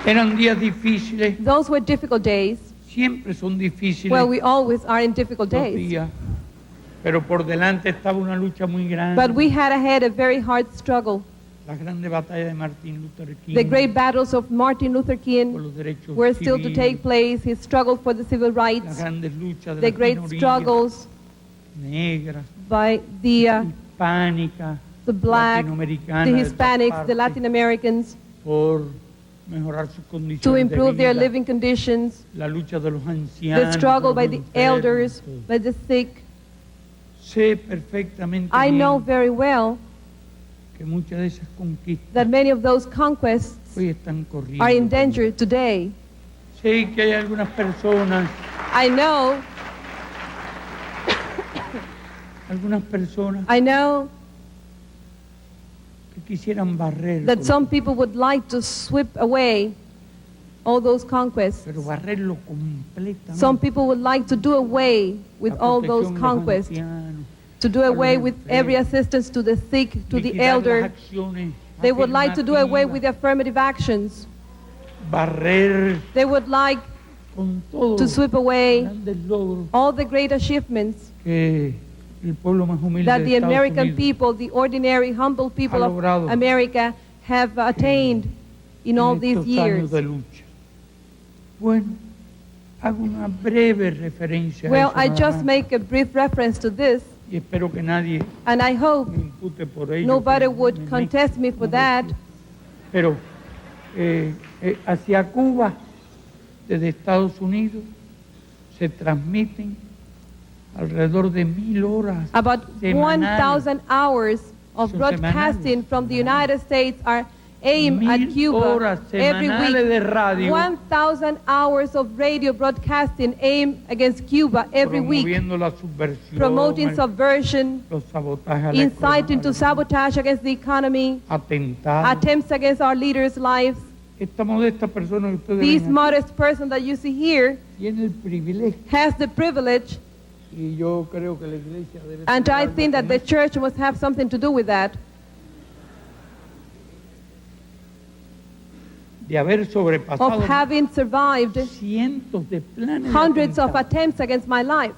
A: Eran días difíciles,
C: those were difficult days.
A: siempre son difíciles
C: Well, we always are in difficult
A: los
C: days.
A: días, pero por delante estaba una lucha muy grande.
C: But we had ahead a very hard struggle.
A: La grande batalla de Martin Luther King
C: The great battles of Martin Luther
A: por
C: King
A: los derechos
C: were still to
A: civiles,
C: take place. His struggle for the civil
A: las
C: rights,
A: grandes luchas de
C: the
A: las
C: great
A: minorías
C: struggles
A: negras,
C: by the
A: hispánicas,
C: black,
A: latinoamericanas,
C: the
A: de todas
C: Hispanics, the
A: partes,
C: Latin Americans,
A: por mejorar sus condiciones
C: to
A: de
C: improve their
A: vida,
C: living conditions,
A: la lucha de los ancianos,
C: the struggle
A: de
C: by
A: los
C: the
A: enfermos,
C: elders,
A: todo.
C: by the sick.
A: Sé perfectamente
C: I
A: bien
C: know very well
A: que muchas de esas conquistas
C: that many of those conquests
A: hoy están corriendo.
C: are in danger today.
A: Sé que hay algunas personas
C: I know
A: que quisieran barrer,
C: that some people would like to sweep away all those conquests.
A: pero barrerlo completamente.
C: Some people would like to do away with
A: La
C: all those
A: protección de los
C: conquests,
A: ancianos,
C: to do away with every assistance to the sick, to the elder. They would like to do away with the affirmative actions.
A: Barrer
C: They would like
A: con todo
C: to sweep away
A: grandes logros
C: all the great achievements
A: que el pueblo más humilde
C: that
A: de
C: the
A: Estados
C: American
A: Unidos
C: people, the ordinary, humble people
A: ha
C: of
A: logrado
C: America have attained in all
A: en
C: these
A: estos
C: years.
A: años de lucha. Bueno, hago una breve referencia a
C: Well,
A: eso
C: I
A: nada
C: just
A: más,
C: make a brief reference to this,
A: y espero que nadie
C: and I hope
A: me impute por ello.
C: nobody
A: que
C: would
A: me
C: contest me for that.
A: Pero hacia Cuba, desde Estados Unidos, se transmiten alrededor de 1000 horas
C: About
A: semanales.
C: 1,000 hours of
A: Son
C: broadcasting
A: semanales.
C: from the United States are aimed at
A: 1000
C: Cuba
A: horas
C: every
A: semanales de
C: week.
A: radio
C: 1,000 hours of radio broadcasting aimed against Cuba every week,
A: promoviendo la subversión,
C: promoting subversion,
A: los sabotajes a la
C: inciting to
A: economía,
C: sabotage against the economy,
A: atentados.
C: attempts against our leaders' lives.
A: Esta modesta persona que ustedes
C: This
A: ven aquí
C: modest person that you see here
A: tiene el privilegio,
C: has the privilege,
A: y yo creo que la iglesia debe
C: and
A: tener
C: I
A: algo
C: think that
A: con
C: the
A: eso,
C: church must have something to do with that,
A: de haber
C: of
A: sobrepasado
C: having survived
A: cientos de planes de
C: hundreds of
A: atentados.
C: attempts against my life.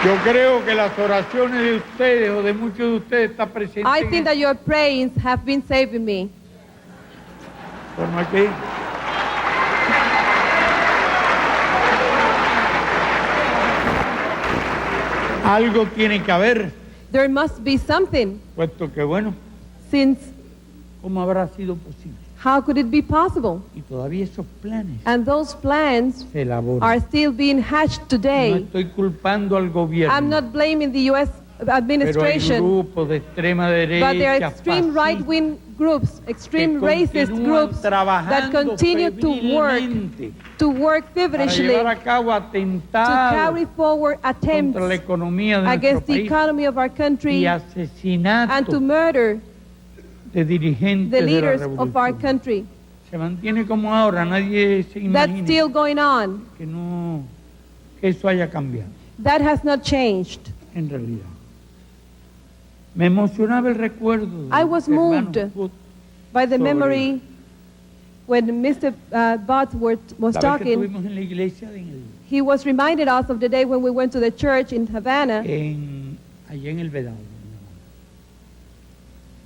A: Yo creo que las oraciones de ustedes o de muchos de ustedes están presentes
C: I
A: en
C: think that your prayers have been saving me.
A: forma que algo tiene que haber,
C: There must be something,
A: puesto que bueno,
C: since
A: ¿cómo habrá sido posible?
C: how could it be possible?
A: Y todavía esos planes
C: And those plans
A: se elaboran.
C: are still being hatched
A: No
C: today.
A: estoy culpando al gobierno,
C: I'm not blaming the U.S.
A: pero hay
C: administration,
A: grupos de extrema
C: but there are
A: derecha,
C: extreme
A: fascistas,
C: right-wing groups, extreme
A: que
C: racist
A: continúan
C: groups that
A: trabajando
C: continue
A: febrilmente
C: to work
A: para
C: feverishly
A: llevar a cabo
C: to carry
A: atentados
C: forward attempts
A: contra la economía de nuestro
C: against the
A: país
C: economy of our country
A: y
C: and to
A: asesinatos
C: murder
A: de dirigentes
C: the
A: de la
C: leaders of our
A: revolución.
C: country.
A: Se mantiene como ahora, nadie se
C: That's
A: imagina
C: still going on.
A: que eso haya cambiado,
C: That has not changed.
A: en realidad. Me emocionaba el recuerdo de
C: I was
A: hermano
C: moved
A: Wood,
C: by the
A: sobre
C: memory when Mr. Bosworth was
A: la vez que
C: talking.
A: estuvimos en la iglesia
C: He was reminded us of the day when we went to the church in Havana.
A: allá en el Vedado.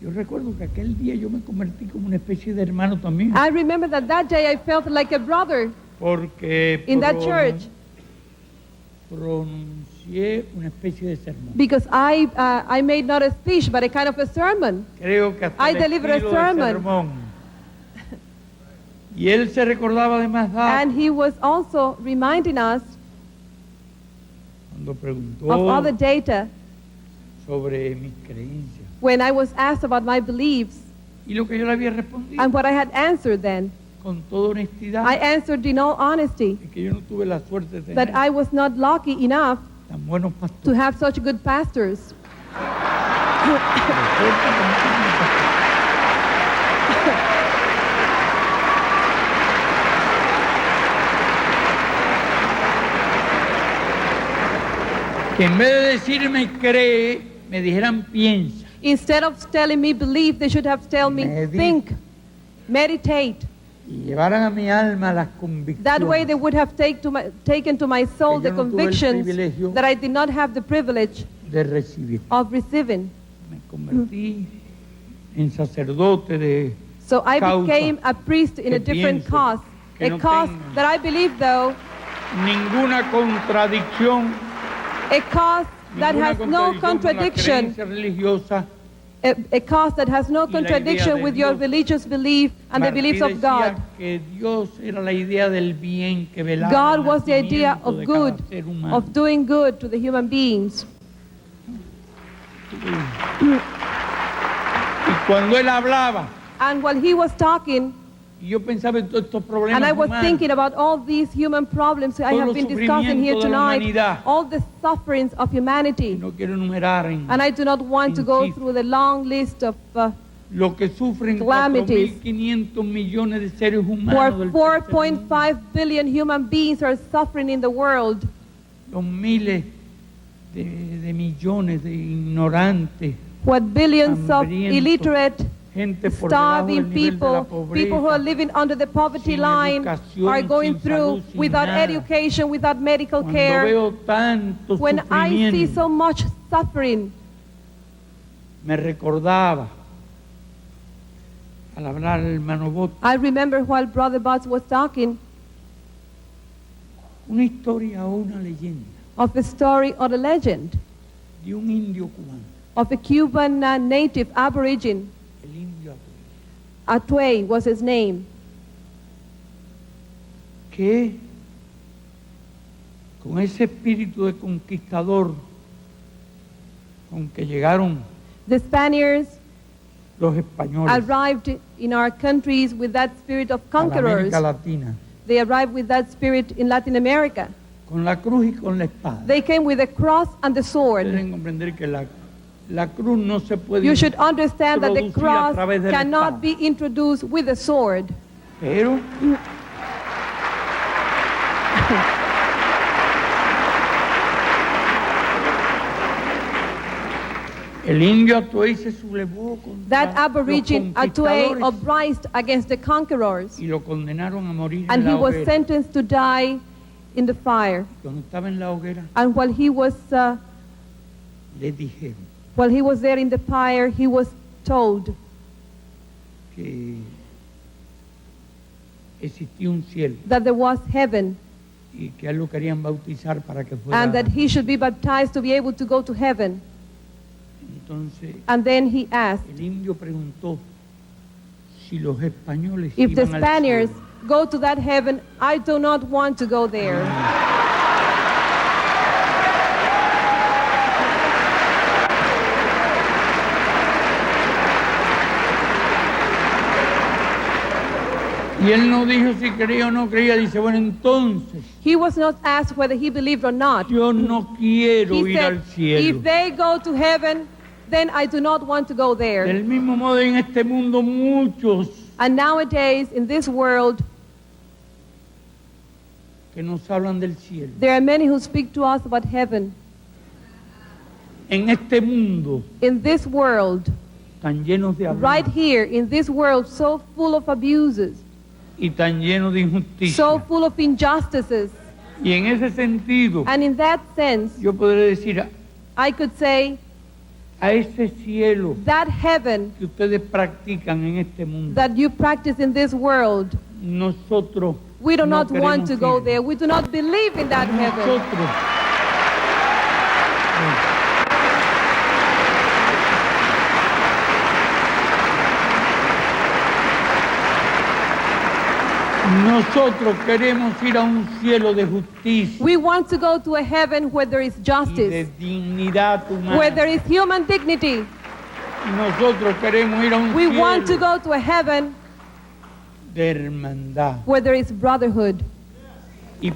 A: Yo recuerdo que aquel día yo me convertí como una especie de hermano también,
C: I remember that day I felt like a brother
A: porque
C: in that church
A: pronuncié una especie de sermón.
C: because I made not a speech but a kind of a sermon.
A: Creo que hasta
C: I
A: el
C: delivered a
A: estilo de
C: sermon.
A: sermón. Y él se recordaba de más datos
C: And he was also reminding us
A: cuando preguntó
C: of all the data
A: sobre mis creencias.
C: when I was asked about my beliefs
A: Y lo que yo le había respondido
C: and what I had answered then.
A: con toda honestidad
C: I answered in all honesty
A: es que yo no tuve la suerte de
C: that
A: tener
C: I was not lucky enough
A: tan buenos
C: to
A: pastores.
C: have such good pastors.
A: Que en vez de decirme cree, me dijeran piensa.
C: Instead of telling me believe, they should have told me
A: Medita.
C: think, meditate.
A: Y llevaran a mi alma las
C: That way they
A: convicciones
C: would have taken to my soul
A: Que
C: the
A: yo no tuve el
C: convictions
A: privilegio
C: that I did not have the privilege
A: de recibir.
C: of receiving.
A: Me convertí en sacerdote de
C: So I
A: causa
C: became a priest in a
A: que
C: different
A: pienso
C: cause.
A: que
C: A
A: no
C: cause
A: tenga
C: that I believe, though,
A: ninguna contradicción,
C: a cause that
A: ninguna
C: has no
A: con la
C: contradiction,
A: creencia religiosa.
C: a cause that has no
A: Y la idea
C: contradiction
A: de
C: with your
A: Dios.
C: religious belief and the
A: Martí
C: beliefs of
A: decía
C: God.
A: que Dios era la idea del bien que velaba
C: God
A: el
C: was the idea
A: nacimiento
C: of
A: de
C: good,
A: cada ser humano.
C: of doing good to the human beings.
A: Y cuando él hablaba,
C: And while he was talking,
A: y yo pensaba en todos estos problemas
C: and I was
A: humanos,
C: thinking about all these human problems I
A: Todos
C: have
A: los
C: been discussing here
A: sufrimientos de la
C: tonight,
A: humanidad.
C: all the sufferings of humanity.
A: no quiero enumerar en
C: And I do not want to go
A: Insisto.
C: through the long list of
A: lo que sufren
C: calamities.
A: 4.500 millones de seres
C: For
A: humanos del tercer mundo.
C: 4.5 billion human beings are suffering in the world.
A: Los miles de millones de ignorantes,
C: What billions of
A: hambrientos,
C: illiterate,
A: gente por debajo del
C: starving
A: nivel de la
C: people, people who are
A: pobreza,
C: living under the poverty
A: sin
C: line,
A: educación,
C: are going
A: sin
C: through
A: salud, sin
C: without
A: nada.
C: education, without medical
A: Cuando
C: care.
A: veo tanto
C: When I see
A: sufrimiento,
C: so much suffering,
A: me recordaba al hablar el hermano Bot
C: I remember while Brother Butts was talking
A: una historia o una leyenda
C: of a story or a legend
A: de un indio cubano,
C: of a Cuban native aborigine.
A: el indio Atuey,
C: Atuey was his name,
A: que con ese espíritu de conquistador con que llegaron
C: the Spaniards
A: los españoles
C: arrived in our countries with that spirit of
A: a la
C: conquerors.
A: América Latina,
C: They arrived with that spirit in Latin America.
A: con la cruz y con la espada.
C: They came with the cross and the sword.
A: Deben comprender que la cruz no se puede
C: You should understand that the
A: introducir a
C: cross
A: través de la
C: cannot
A: espada.
C: be introduced with a sword.
A: Pero el indio Atuey se sublevó
C: That
A: contra
C: aborigine
A: los
C: Atuey
A: conquistadores
C: uprised against the conquerors,
A: y lo condenaron a morir
C: and
A: en
C: he
A: la
C: was
A: hoguera.
C: sentenced to die in the fire.
A: Cuando estaba en la hoguera,
C: And while he was
A: le dijeron
C: there in the fire, he was told
A: que existía un cielo
C: that there was heaven
A: y que a él lo querían bautizar para que fuera.
C: and that he should be baptized to be able to go to heaven.
A: Entonces
C: And then he asked,
A: el indio preguntó si los españoles
C: if the
A: iban al
C: Spaniards
A: cielo.
C: go to that heaven, I do not want to go there.
A: Y él no dijo si creía o no creía, dice, bueno, entonces
C: He was not asked whether he believed or not.
A: yo no quiero
C: He
A: ir
C: said,
A: al cielo.
C: if they go to heaven, then I do not want to go there.
A: Del mismo modo en este mundo muchos
C: And nowadays, in this world,
A: que nos hablan del cielo.
C: there are many who speak to us about heaven.
A: En este mundo
C: In this world,
A: tan llenos de
C: right
A: abusos
C: here, in this world so full of abuses,
A: y tan llenos de injusticia.
C: so full of injustices.
A: Y en ese sentido,
C: And in that sense,
A: yo podré decir
C: I could say
A: a ese cielo
C: that heaven
A: que ustedes practican en este mundo,
C: that you practice in this world,
A: nosotros
C: we do
A: no
C: not want
A: queremos
C: to go
A: ir.
C: there. We do not believe in that heaven.
A: Nosotros Nosotros queremos ir a un cielo de justicia
C: We want to go to a heaven where there is
A: y de
C: justice,
A: dignidad humana.
C: where there is human dignity.
A: Nosotros queremos ir a un
C: We want to
A: cielo
C: go to a heaven
A: de hermandad.
C: where there is brotherhood.
A: Y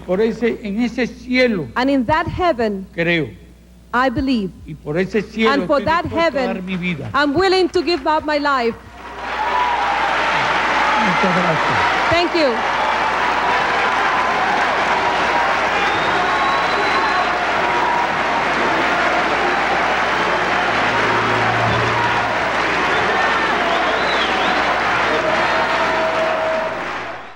A: en ese cielo
C: And in that heaven,
A: creo.
C: I believe.
A: Y por ese cielo
C: And for
A: estoy
C: that
A: dispuesto a dar
C: heaven,
A: mi vida.
C: I'm willing to give up my life.
A: Muchas gracias.
C: Thank you.